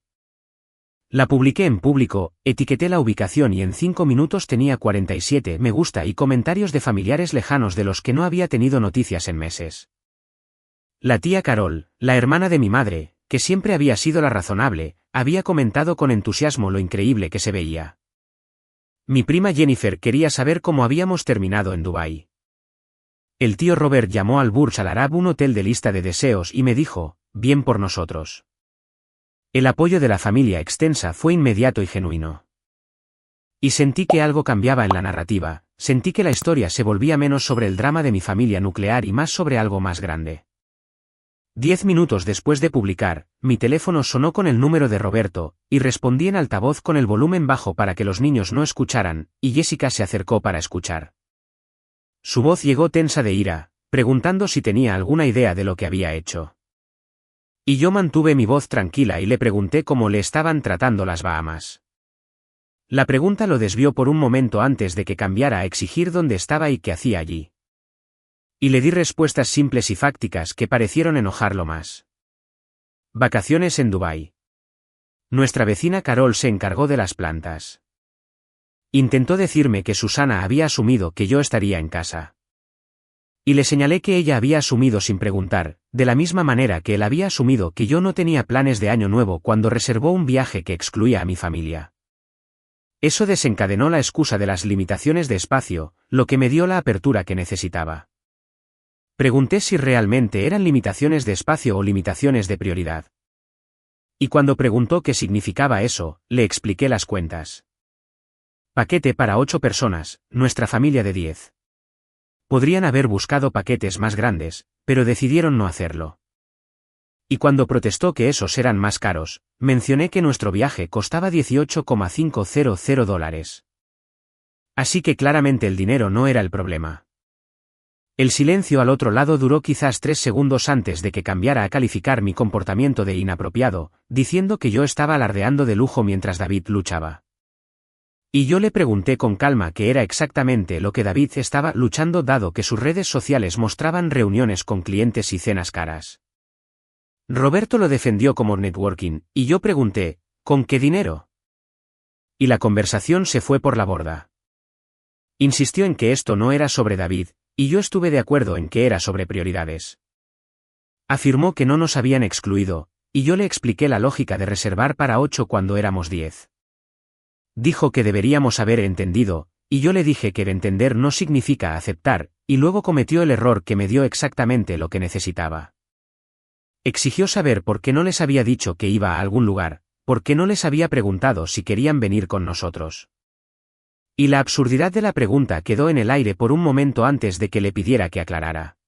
La publiqué en público, etiqueté la ubicación y en 5 minutos tenía 47 me gusta y comentarios de familiares lejanos de los que no había tenido noticias en meses. La tía Carol, la hermana de mi madre, que siempre había sido la razonable, había comentado con entusiasmo lo increíble que se veía. Mi prima Jennifer quería saber cómo habíamos terminado en Dubái. El tío Robert llamó al Burj Al Arab un hotel de lista de deseos y me dijo, bien por nosotros. El apoyo de la familia extensa fue inmediato y genuino. Y sentí que algo cambiaba en la narrativa, sentí que la historia se volvía menos sobre el drama de mi familia nuclear y más sobre algo más grande. 10 minutos después de publicar, mi teléfono sonó con el número de Roberto, y respondí en altavoz con el volumen bajo para que los niños no escucharan, y Jessica se acercó para escuchar. Su voz llegó tensa de ira, preguntando si tenía alguna idea de lo que había hecho. Y yo mantuve mi voz tranquila y le pregunté cómo le estaban tratando las Bahamas. La pregunta lo desvió por un momento antes de que cambiara a exigir dónde estaba y qué hacía allí. Y le di respuestas simples y fácticas que parecieron enojarlo más. Vacaciones en Dubái. Nuestra vecina Carol se encargó de las plantas. Intentó decirme que Susana había asumido que yo estaría en casa. Y le señalé que ella había asumido sin preguntar, de la misma manera que él había asumido que yo no tenía planes de año nuevo cuando reservó un viaje que excluía a mi familia. Eso desencadenó la excusa de las limitaciones de espacio, lo que me dio la apertura que necesitaba. Pregunté si realmente eran limitaciones de espacio o limitaciones de prioridad. Y cuando preguntó qué significaba eso, le expliqué las cuentas. Paquete para 8 personas, nuestra familia de 10. Podrían haber buscado paquetes más grandes, pero decidieron no hacerlo. Y cuando protestó que esos eran más caros, mencioné que nuestro viaje costaba $18,500. Así que claramente el dinero no era el problema. El silencio al otro lado duró quizás 3 segundos antes de que cambiara a calificar mi comportamiento de inapropiado, diciendo que yo estaba alardeando de lujo mientras David luchaba. Y yo le pregunté con calma qué era exactamente lo que David estaba luchando dado que sus redes sociales mostraban reuniones con clientes y cenas caras. Roberto lo defendió como networking, y yo pregunté, ¿con qué dinero? Y la conversación se fue por la borda. Insistió en que esto no era sobre David, y yo estuve de acuerdo en que era sobre prioridades. Afirmó que no nos habían excluido, y yo le expliqué la lógica de reservar para 8 cuando éramos 10. Dijo que deberíamos haber entendido, y yo le dije que entender no significa aceptar, y luego cometió el error que me dio exactamente lo que necesitaba. Exigió saber por qué no les había dicho que iba a algún lugar, por qué no les había preguntado si querían venir con nosotros. Y la absurdidad de la pregunta quedó en el aire por un momento antes de que le pidiera que aclarara.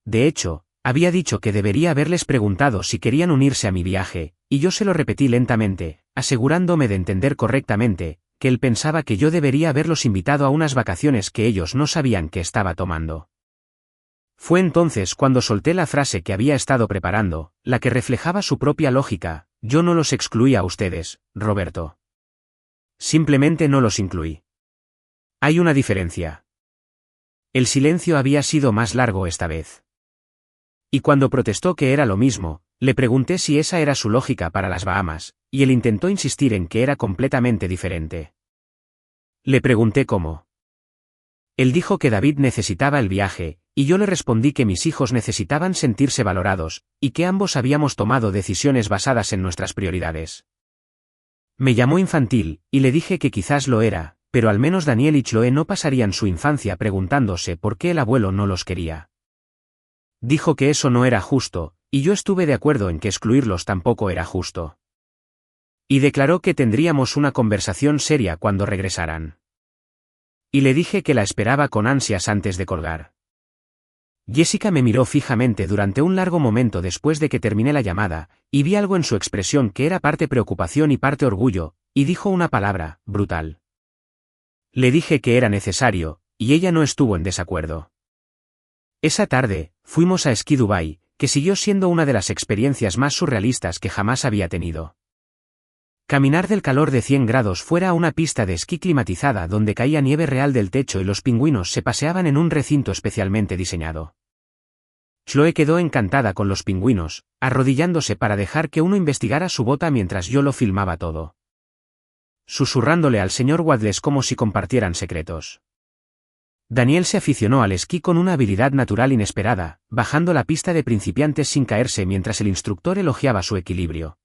De hecho, había dicho que debería haberles preguntado si querían unirse a mi viaje, y yo se lo repetí lentamente, asegurándome de entender correctamente, que él pensaba que yo debería haberlos invitado a unas vacaciones que ellos no sabían que estaba tomando. Fue entonces cuando solté la frase que había estado preparando, la que reflejaba su propia lógica: yo no los excluí a ustedes, Roberto. Simplemente no los incluí. Hay una diferencia. El silencio había sido más largo esta vez. Y cuando protestó que era lo mismo, le pregunté si esa era su lógica para las Bahamas, y él intentó insistir en que era completamente diferente. Le pregunté cómo. Él dijo que David necesitaba el viaje, y yo le respondí que mis hijos necesitaban sentirse valorados, y que ambos habíamos tomado decisiones basadas en nuestras prioridades. Me llamó infantil, y le dije que quizás lo era, pero al menos Daniel y Chloe no pasarían su infancia preguntándose por qué el abuelo no los quería. Dijo que eso no era justo, y yo estuve de acuerdo en que excluirlos tampoco era justo. Y declaró que tendríamos una conversación seria cuando regresaran. Y le dije que la esperaba con ansias antes de colgar. Jessica me miró fijamente durante un largo momento después de que terminé la llamada, y vi algo en su expresión que era parte preocupación y parte orgullo, y dijo una palabra: brutal. Le dije que era necesario, y ella no estuvo en desacuerdo. Esa tarde, fuimos a Esquí Dubái, que siguió siendo una de las experiencias más surrealistas que jamás había tenido. Caminar del calor de 100 grados fuera a una pista de esquí climatizada donde caía nieve real del techo y los pingüinos se paseaban en un recinto especialmente diseñado. Chloe quedó encantada con los pingüinos, arrodillándose para dejar que uno investigara su bota mientras yo lo filmaba todo. Susurrándole al señor Wadless como si compartieran secretos. Daniel se aficionó al esquí con una habilidad natural inesperada, bajando la pista de principiantes sin caerse mientras el instructor elogiaba su equilibrio.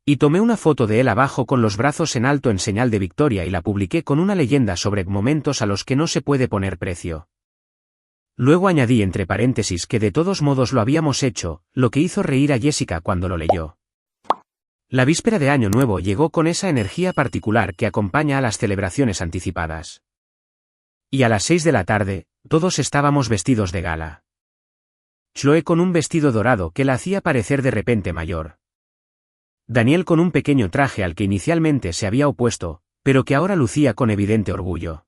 Y tomé una foto de él abajo con los brazos en alto en señal de victoria y la publiqué con una leyenda sobre momentos a los que no se puede poner precio. Luego añadí entre paréntesis que de todos modos lo habíamos hecho, lo que hizo reír a Jessica cuando lo leyó. La víspera de Año Nuevo llegó con esa energía particular que acompaña a las celebraciones anticipadas. Y a las 6 de la tarde, todos estábamos vestidos de gala. Chloe con un vestido dorado que la hacía parecer de repente mayor. Daniel con un pequeño traje al que inicialmente se había opuesto, pero que ahora lucía con evidente orgullo.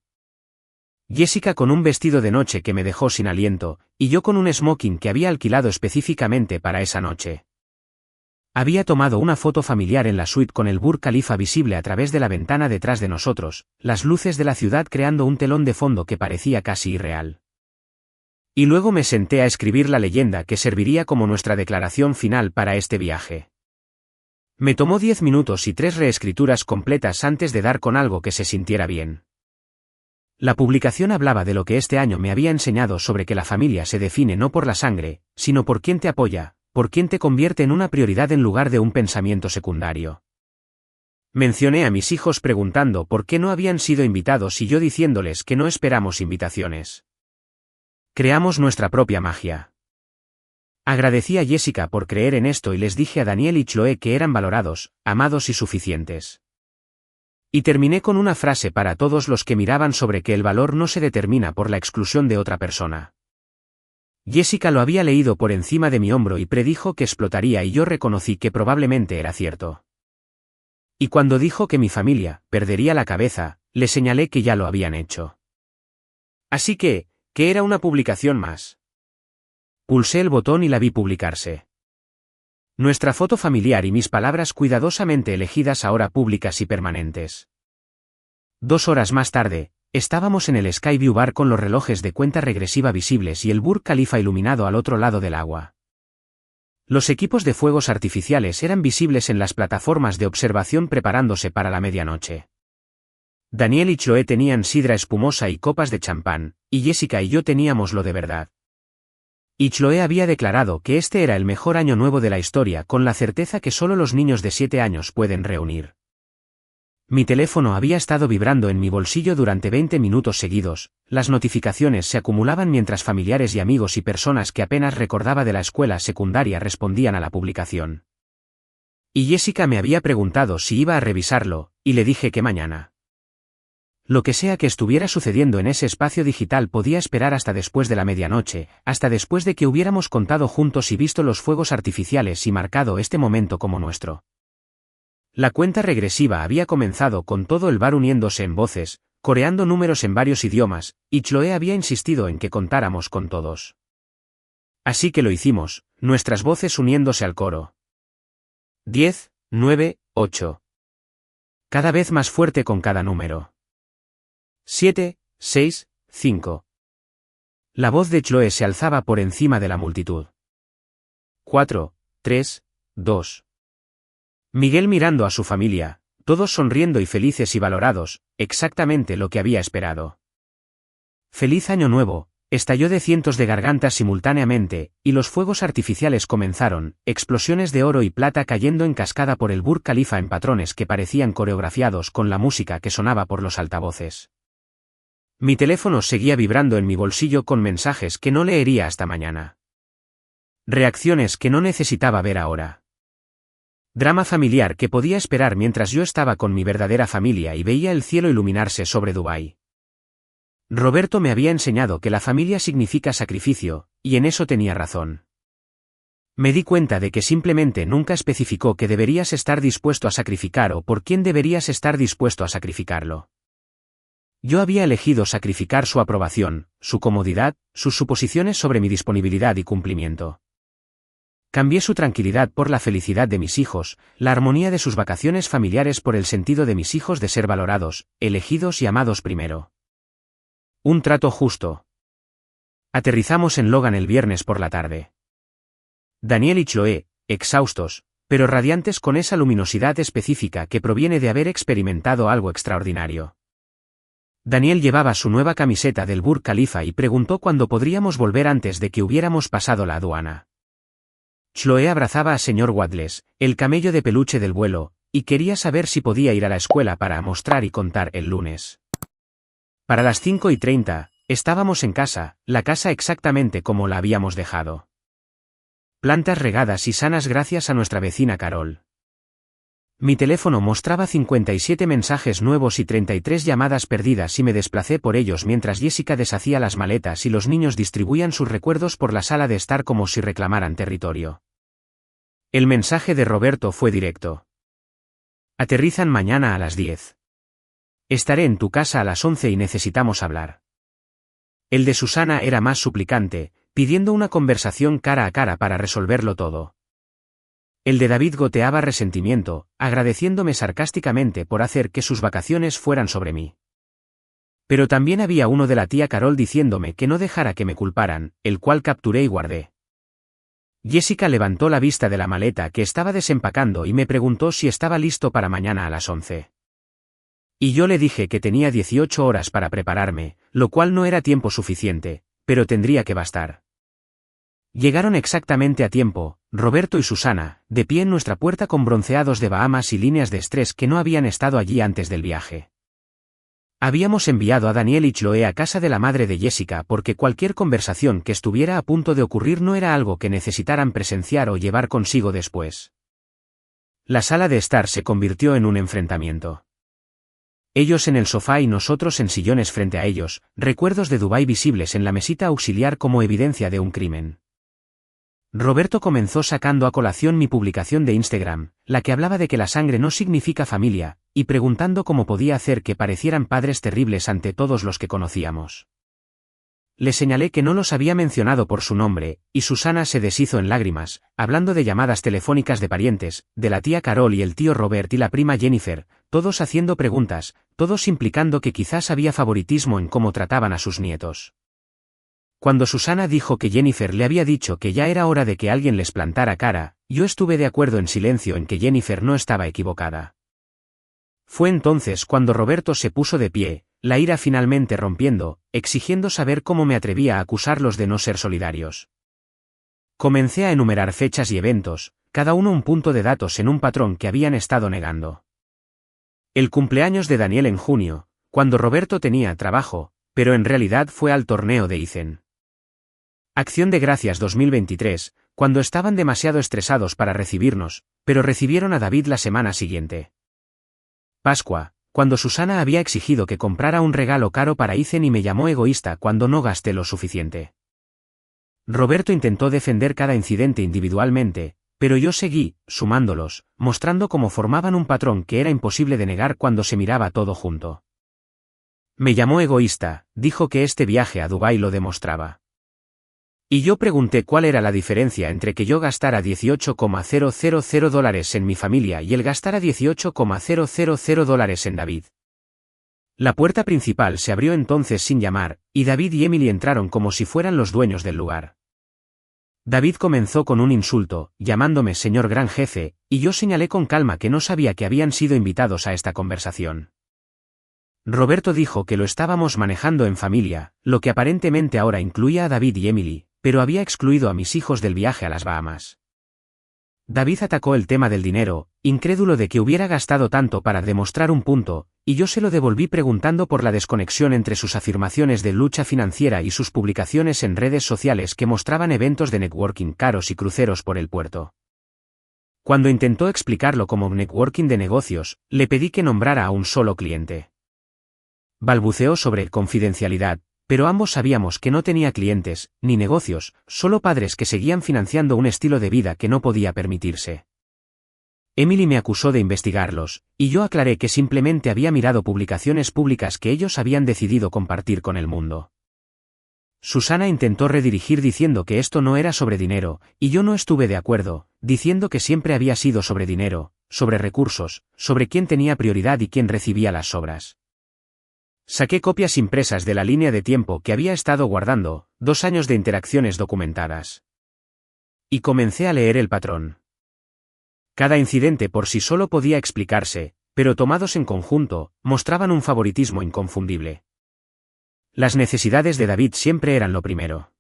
Jessica con un vestido de noche que me dejó sin aliento, y yo con un smoking que había alquilado específicamente para esa noche. Había tomado una foto familiar en la suite con el Burj Khalifa visible a través de la ventana detrás de nosotros, las luces de la ciudad creando un telón de fondo que parecía casi irreal. Y luego me senté a escribir la leyenda que serviría como nuestra declaración final para este viaje. Me tomó 10 minutos y 3 reescrituras completas antes de dar con algo que se sintiera bien. La publicación hablaba de lo que este año me había enseñado sobre que la familia se define no por la sangre, sino por quién te apoya, por quién te convierte en una prioridad en lugar de un pensamiento secundario. Mencioné a mis hijos preguntando por qué no habían sido invitados y yo diciéndoles que no esperamos invitaciones. Creamos nuestra propia magia. Agradecí a Jessica por creer en esto y les dije a Daniel y Chloe que eran valorados, amados y suficientes. Y terminé con una frase para todos los que miraban sobre que el valor no se determina por la exclusión de otra persona. Jessica lo había leído por encima de mi hombro y predijo que explotaría y yo reconocí que probablemente era cierto. Y cuando dijo que mi familia perdería la cabeza, le señalé que ya lo habían hecho. Así que era una publicación más. Pulsé el botón y la vi publicarse. Nuestra foto familiar y mis palabras cuidadosamente elegidas ahora públicas y permanentes. 2 horas más tarde, estábamos en el Skyview Bar con los relojes de cuenta regresiva visibles y el Burj Khalifa iluminado al otro lado del agua. Los equipos de fuegos artificiales eran visibles en las plataformas de observación preparándose para la medianoche. Daniel y Chloe tenían sidra espumosa y copas de champán, y Jessica y yo teníamos lo de verdad. Y Chloe había declarado que este era el mejor año nuevo de la historia con la certeza que solo los niños de 7 años pueden reunir. Mi teléfono había estado vibrando en mi bolsillo durante 20 minutos seguidos, las notificaciones se acumulaban mientras familiares y amigos y personas que apenas recordaba de la escuela secundaria respondían a la publicación. Y Jessica me había preguntado si iba a revisarlo, y le dije que mañana. Lo que sea que estuviera sucediendo en ese espacio digital podía esperar hasta después de la medianoche, hasta después de que hubiéramos contado juntos y visto los fuegos artificiales y marcado este momento como nuestro. La cuenta regresiva había comenzado con todo el bar uniéndose en voces, coreando números en varios idiomas, y Chloe había insistido en que contáramos con todos. Así que lo hicimos, nuestras voces uniéndose al coro. 10, 9, 8. Cada vez más fuerte con cada número. 7, 6, 5. La voz de Chloe se alzaba por encima de la multitud. 4, 3, 2. Miguel mirando a su familia, todos sonriendo y felices y valorados, exactamente lo que había esperado. Feliz Año Nuevo, estalló de cientos de gargantas simultáneamente, y los fuegos artificiales comenzaron, explosiones de oro y plata cayendo en cascada por el Burj Khalifa en patrones que parecían coreografiados con la música que sonaba por los altavoces. Mi teléfono seguía vibrando en mi bolsillo con mensajes que no leería hasta mañana. Reacciones que no necesitaba ver ahora. Drama familiar que podía esperar mientras yo estaba con mi verdadera familia y veía el cielo iluminarse sobre Dubái. Roberto me había enseñado que la familia significa sacrificio, y en eso tenía razón. Me di cuenta de que simplemente nunca especificó que deberías estar dispuesto a sacrificar o por quién deberías estar dispuesto a sacrificarlo. Yo había elegido sacrificar su aprobación, su comodidad, sus suposiciones sobre mi disponibilidad y cumplimiento. Cambié su tranquilidad por la felicidad de mis hijos, la armonía de sus vacaciones familiares por el sentido de mis hijos de ser valorados, elegidos y amados primero. Un trato justo. Aterrizamos en Logan el viernes por la tarde. Daniel y Chloe, exhaustos, pero radiantes con esa luminosidad específica que proviene de haber experimentado algo extraordinario. Daniel llevaba su nueva camiseta del Burj Khalifa y preguntó cuándo podríamos volver antes de que hubiéramos pasado la aduana. Chloe abrazaba a señor Wadles, el camello de peluche del vuelo, y quería saber si podía ir a la escuela para mostrar y contar el lunes. Para las 5:30, Estábamos en casa, la casa exactamente como la habíamos dejado. Plantas regadas y sanas gracias a nuestra vecina Carol. Mi teléfono mostraba 57 mensajes nuevos y 33 llamadas perdidas y me desplacé por ellos mientras Jessica deshacía las maletas y los niños distribuían sus recuerdos por la sala de estar como si reclamaran territorio. El mensaje de Roberto fue directo. Aterrizan mañana a las 10. Estaré en tu casa a las 11 y necesitamos hablar. El de Susana era más suplicante, pidiendo una conversación cara a cara para resolverlo todo. El de David goteaba resentimiento, agradeciéndome sarcásticamente por hacer que sus vacaciones fueran sobre mí. Pero también había uno de la tía Carol diciéndome que no dejara que me culparan, el cual capturé y guardé. Jessica levantó la vista de la maleta que estaba desempacando y me preguntó si estaba listo para mañana a las 11. Y yo le dije que tenía 18 horas para prepararme, lo cual no era tiempo suficiente, pero tendría que bastar. Llegaron exactamente a tiempo, Roberto y Susana, de pie en nuestra puerta con bronceados de Bahamas y líneas de estrés que no habían estado allí antes del viaje. Habíamos enviado a Daniel y Chloe a casa de la madre de Jessica porque cualquier conversación que estuviera a punto de ocurrir no era algo que necesitaran presenciar o llevar consigo después. La sala de estar se convirtió en un enfrentamiento. Ellos en el sofá y nosotros en sillones frente a ellos, recuerdos de Dubái visibles en la mesita auxiliar como evidencia de un crimen. Roberto comenzó sacando a colación mi publicación de Instagram, la que hablaba de que la sangre no significa familia, y preguntando cómo podía hacer que parecieran padres terribles ante todos los que conocíamos. Le señalé que no los había mencionado por su nombre, y Susana se deshizo en lágrimas, hablando de llamadas telefónicas de parientes, de la tía Carol y el tío Robert y la prima Jennifer, todos haciendo preguntas, todos implicando que quizás había favoritismo en cómo trataban a sus nietos. Cuando Susana dijo que Jennifer le había dicho que ya era hora de que alguien les plantara cara, yo estuve de acuerdo en silencio en que Jennifer no estaba equivocada. Fue entonces cuando Roberto se puso de pie, la ira finalmente rompiendo, exigiendo saber cómo me atrevía a acusarlos de no ser solidarios. Comencé a enumerar fechas y eventos, cada uno un punto de datos en un patrón que habían estado negando. El cumpleaños de Daniel en junio, cuando Roberto tenía trabajo, pero en realidad fue al torneo de Icen. Acción de Gracias 2023, cuando estaban demasiado estresados para recibirnos, pero recibieron a David la semana siguiente. Pascua, cuando Susana había exigido que comprara un regalo caro para Icen y me llamó egoísta cuando no gasté lo suficiente. Roberto intentó defender cada incidente individualmente, pero yo seguí, sumándolos, mostrando cómo formaban un patrón que era imposible de negar cuando se miraba todo junto. Me llamó egoísta, dijo que este viaje a Dubái lo demostraba. Y yo pregunté cuál era la diferencia entre que yo gastara $18,000 en mi familia y él gastara $18,000 en David. La puerta principal se abrió entonces sin llamar, y David y Emily entraron como si fueran los dueños del lugar. David comenzó con un insulto, llamándome señor gran jefe, y yo señalé con calma que no sabía que habían sido invitados a esta conversación. Roberto dijo que lo estábamos manejando en familia, lo que aparentemente ahora incluía a David y Emily, pero había excluido a mis hijos del viaje a las Bahamas. David atacó el tema del dinero, incrédulo de que hubiera gastado tanto para demostrar un punto, y yo se lo devolví preguntando por la desconexión entre sus afirmaciones de lucha financiera y sus publicaciones en redes sociales que mostraban eventos de networking caros y cruceros por el puerto. Cuando intentó explicarlo como networking de negocios, le pedí que nombrara a un solo cliente. Balbuceó sobre confidencialidad, pero ambos sabíamos que no tenía clientes, ni negocios, solo padres que seguían financiando un estilo de vida que no podía permitirse. Emily me acusó de investigarlos, y yo aclaré que simplemente había mirado publicaciones públicas que ellos habían decidido compartir con el mundo. Susana intentó redirigir diciendo que esto no era sobre dinero, y yo no estuve de acuerdo, diciendo que siempre había sido sobre dinero, sobre recursos, sobre quién tenía prioridad y quién recibía las sobras. Saqué copias impresas de la línea de tiempo que había estado guardando, 2 años de interacciones documentadas. Y comencé a leer el patrón. Cada incidente por sí solo podía explicarse, pero tomados en conjunto, mostraban un favoritismo inconfundible. Las necesidades de David siempre eran lo primero.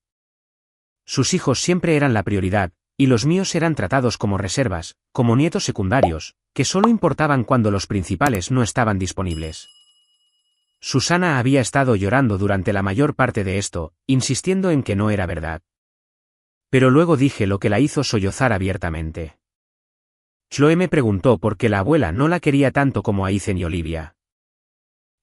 Sus hijos siempre eran la prioridad, y los míos eran tratados como reservas, como nietos secundarios, que solo importaban cuando los principales no estaban disponibles. Susana había estado llorando durante la mayor parte de esto, insistiendo en que no era verdad. Pero luego dije lo que la hizo sollozar abiertamente. Chloe me preguntó por qué la abuela no la quería tanto como a Ethan y Olivia.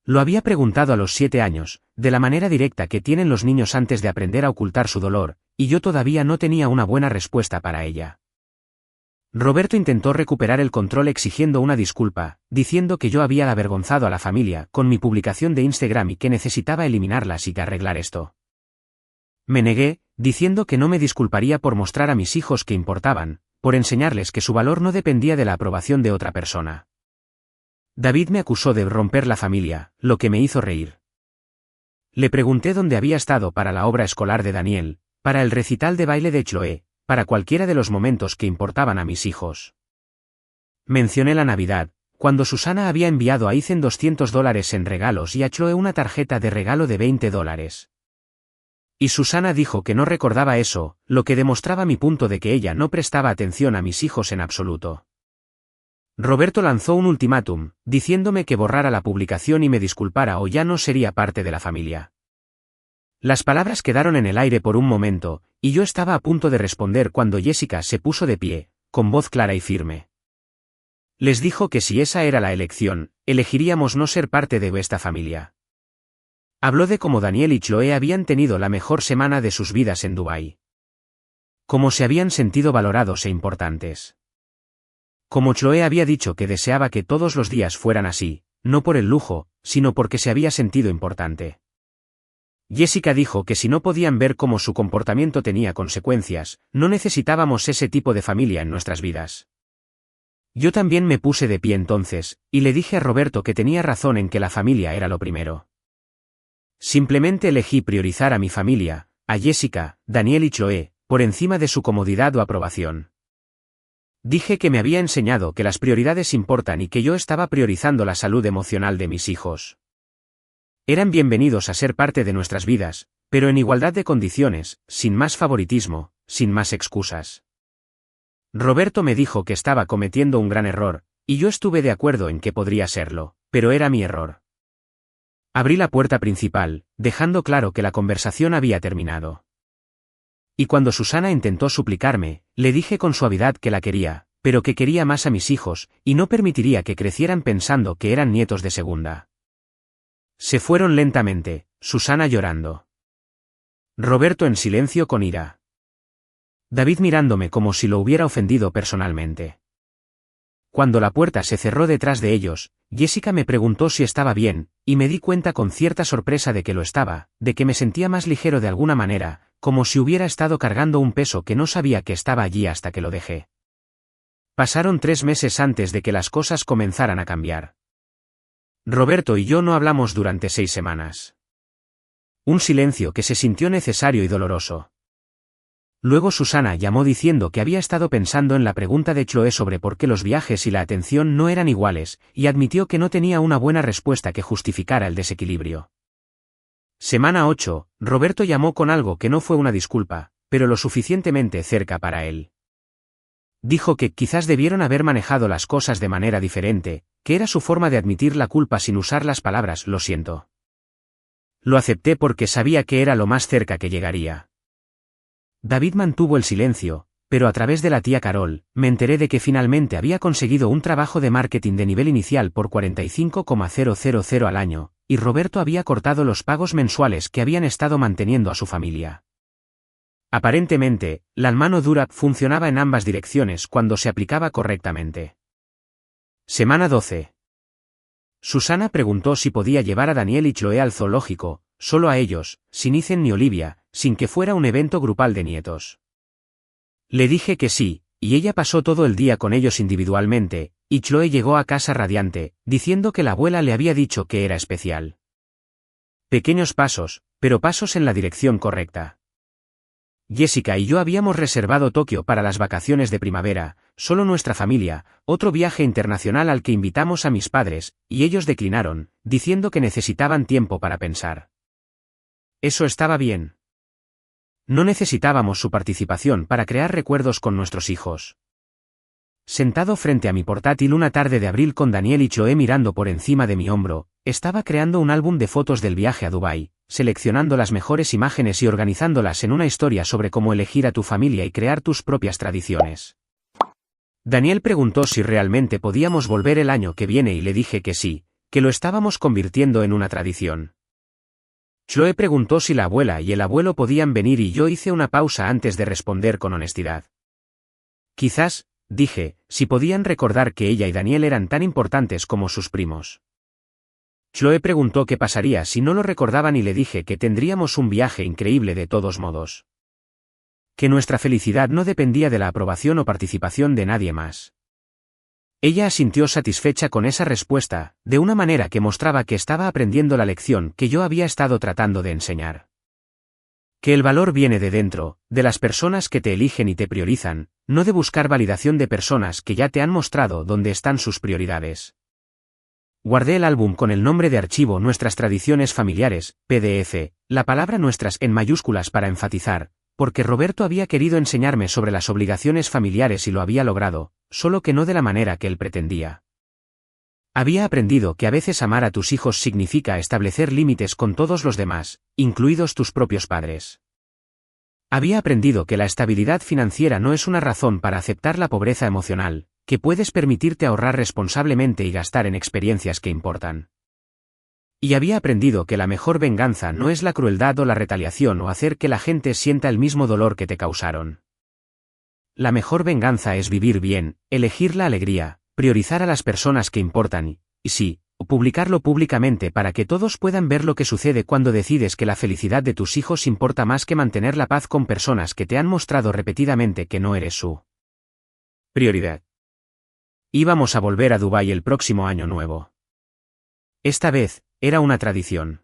Lo había preguntado a los 7 años, de la manera directa que tienen los niños antes de aprender a ocultar su dolor, y yo todavía no tenía una buena respuesta para ella. Roberto intentó recuperar el control exigiendo una disculpa, diciendo que yo había avergonzado a la familia con mi publicación de Instagram y que necesitaba eliminarlas y arreglar esto. Me negué, diciendo que no me disculparía por mostrar a mis hijos que importaban, por enseñarles que su valor no dependía de la aprobación de otra persona. David me acusó de romper la familia, lo que me hizo reír. Le pregunté dónde había estado para la obra escolar de Daniel, para el recital de baile de Chloe, para cualquiera de los momentos que importaban a mis hijos. Mencioné la Navidad, cuando Susana había enviado a Ethan $200 en regalos y a Chloe una tarjeta de regalo de $20. Y Susana dijo que no recordaba eso, lo que demostraba mi punto de que ella no prestaba atención a mis hijos en absoluto. Roberto lanzó un ultimátum, diciéndome que borrara la publicación y me disculpara o ya no sería parte de la familia. Las palabras quedaron en el aire por un momento, y yo estaba a punto de responder cuando Jessica se puso de pie, con voz clara y firme. Les dijo que si esa era la elección, elegiríamos no ser parte de esta familia. Habló de cómo Daniel y Chloe habían tenido la mejor semana de sus vidas en Dubái. Cómo se habían sentido valorados e importantes. Como Chloe había dicho que deseaba que todos los días fueran así, no por el lujo, sino porque se había sentido importante. Jessica dijo que si no podían ver cómo su comportamiento tenía consecuencias, no necesitábamos ese tipo de familia en nuestras vidas. Yo también me puse de pie entonces, y le dije a Roberto que tenía razón en que la familia era lo primero. Simplemente elegí priorizar a mi familia, a Jessica, Daniel y Chloe, por encima de su comodidad o aprobación. Dije que me había enseñado que las prioridades importan y que yo estaba priorizando la salud emocional de mis hijos. Eran bienvenidos a ser parte de nuestras vidas, pero en igualdad de condiciones, sin más favoritismo, sin más excusas. Roberto me dijo que estaba cometiendo un gran error, y yo estuve de acuerdo en que podría serlo, pero era mi error. Abrí la puerta principal, dejando claro que la conversación había terminado. Y cuando Susana intentó suplicarme, le dije con suavidad que la quería, pero que quería más a mis hijos, y no permitiría que crecieran pensando que eran nietos de segunda. Se fueron lentamente, Susana llorando. Roberto en silencio con ira. David mirándome como si lo hubiera ofendido personalmente. Cuando la puerta se cerró detrás de ellos, Jessica me preguntó si estaba bien, y me di cuenta con cierta sorpresa de que lo estaba, de que me sentía más ligero de alguna manera, como si hubiera estado cargando un peso que no sabía que estaba allí hasta que lo dejé. Pasaron 3 meses antes de que las cosas comenzaran a cambiar. Roberto y yo no hablamos durante 6 semanas. Un silencio que se sintió necesario y doloroso. Luego Susana llamó diciendo que había estado pensando en la pregunta de Chloe sobre por qué los viajes y la atención no eran iguales, y admitió que no tenía una buena respuesta que justificara el desequilibrio. Semana 8, Roberto llamó con algo que no fue una disculpa, pero lo suficientemente cerca para él. Dijo que quizás debieron haber manejado las cosas de manera diferente, que era su forma de admitir la culpa sin usar las palabras "lo siento". Lo acepté porque sabía que era lo más cerca que llegaría. David mantuvo el silencio, pero a través de la tía Carol, me enteré de que finalmente había conseguido un trabajo de marketing de nivel inicial por $45,000 al año, y Roberto había cortado los pagos mensuales que habían estado manteniendo a su familia. Aparentemente, la mano dura funcionaba en ambas direcciones cuando se aplicaba correctamente. Semana 12. Susana preguntó si podía llevar a Daniel y Chloe al zoológico, solo a ellos, sin Ethan ni Olivia, sin que fuera un evento grupal de nietos. Le dije que sí, y ella pasó todo el día con ellos individualmente, y Chloe llegó a casa radiante, diciendo que la abuela le había dicho que era especial. Pequeños pasos, pero pasos en la dirección correcta. Jessica y yo habíamos reservado Tokio para las vacaciones de primavera, solo nuestra familia, otro viaje internacional al que invitamos a mis padres, y ellos declinaron, diciendo que necesitaban tiempo para pensar. Eso estaba bien. No necesitábamos su participación para crear recuerdos con nuestros hijos. Sentado frente a mi portátil una tarde de abril con Daniel y Chloe mirando por encima de mi hombro, Estaba creando un álbum de fotos del viaje a Dubái, seleccionando las mejores imágenes y organizándolas en una historia sobre cómo elegir a tu familia y crear tus propias tradiciones. Daniel preguntó si realmente podíamos volver el año que viene y le dije que sí, que lo estábamos convirtiendo en una tradición. Chloe preguntó si la abuela y el abuelo podían venir y yo hice una pausa antes de responder con honestidad. Quizás, dije, si podían recordar que ella y Daniel eran tan importantes como sus primos. Chloe preguntó qué pasaría si no lo recordaban y le dije que tendríamos un viaje increíble de todos modos. Que nuestra felicidad no dependía de la aprobación o participación de nadie más. Ella asintió satisfecha con esa respuesta, de una manera que mostraba que estaba aprendiendo la lección que yo había estado tratando de enseñar. Que el valor viene de dentro, de las personas que te eligen y te priorizan, no de buscar validación de personas que ya te han mostrado dónde están sus prioridades. Guardé el álbum con el nombre de archivo Nuestras Tradiciones Familiares, PDF, la palabra nuestras en mayúsculas para enfatizar, porque Roberto había querido enseñarme sobre las obligaciones familiares y lo había logrado, solo que no de la manera que él pretendía. Había aprendido que a veces amar a tus hijos significa establecer límites con todos los demás, incluidos tus propios padres. Había aprendido que la estabilidad financiera no es una razón para aceptar la pobreza emocional, que puedes permitirte ahorrar responsablemente y gastar en experiencias que importan. Y había aprendido que la mejor venganza no es la crueldad o la retaliación o hacer que la gente sienta el mismo dolor que te causaron. La mejor venganza es vivir bien, elegir la alegría, priorizar a las personas que importan y sí, publicarlo públicamente para que todos puedan ver lo que sucede cuando decides que la felicidad de tus hijos importa más que mantener la paz con personas que te han mostrado repetidamente que no eres su prioridad. Íbamos a volver a Dubái el próximo año nuevo. Esta vez, era una tradición.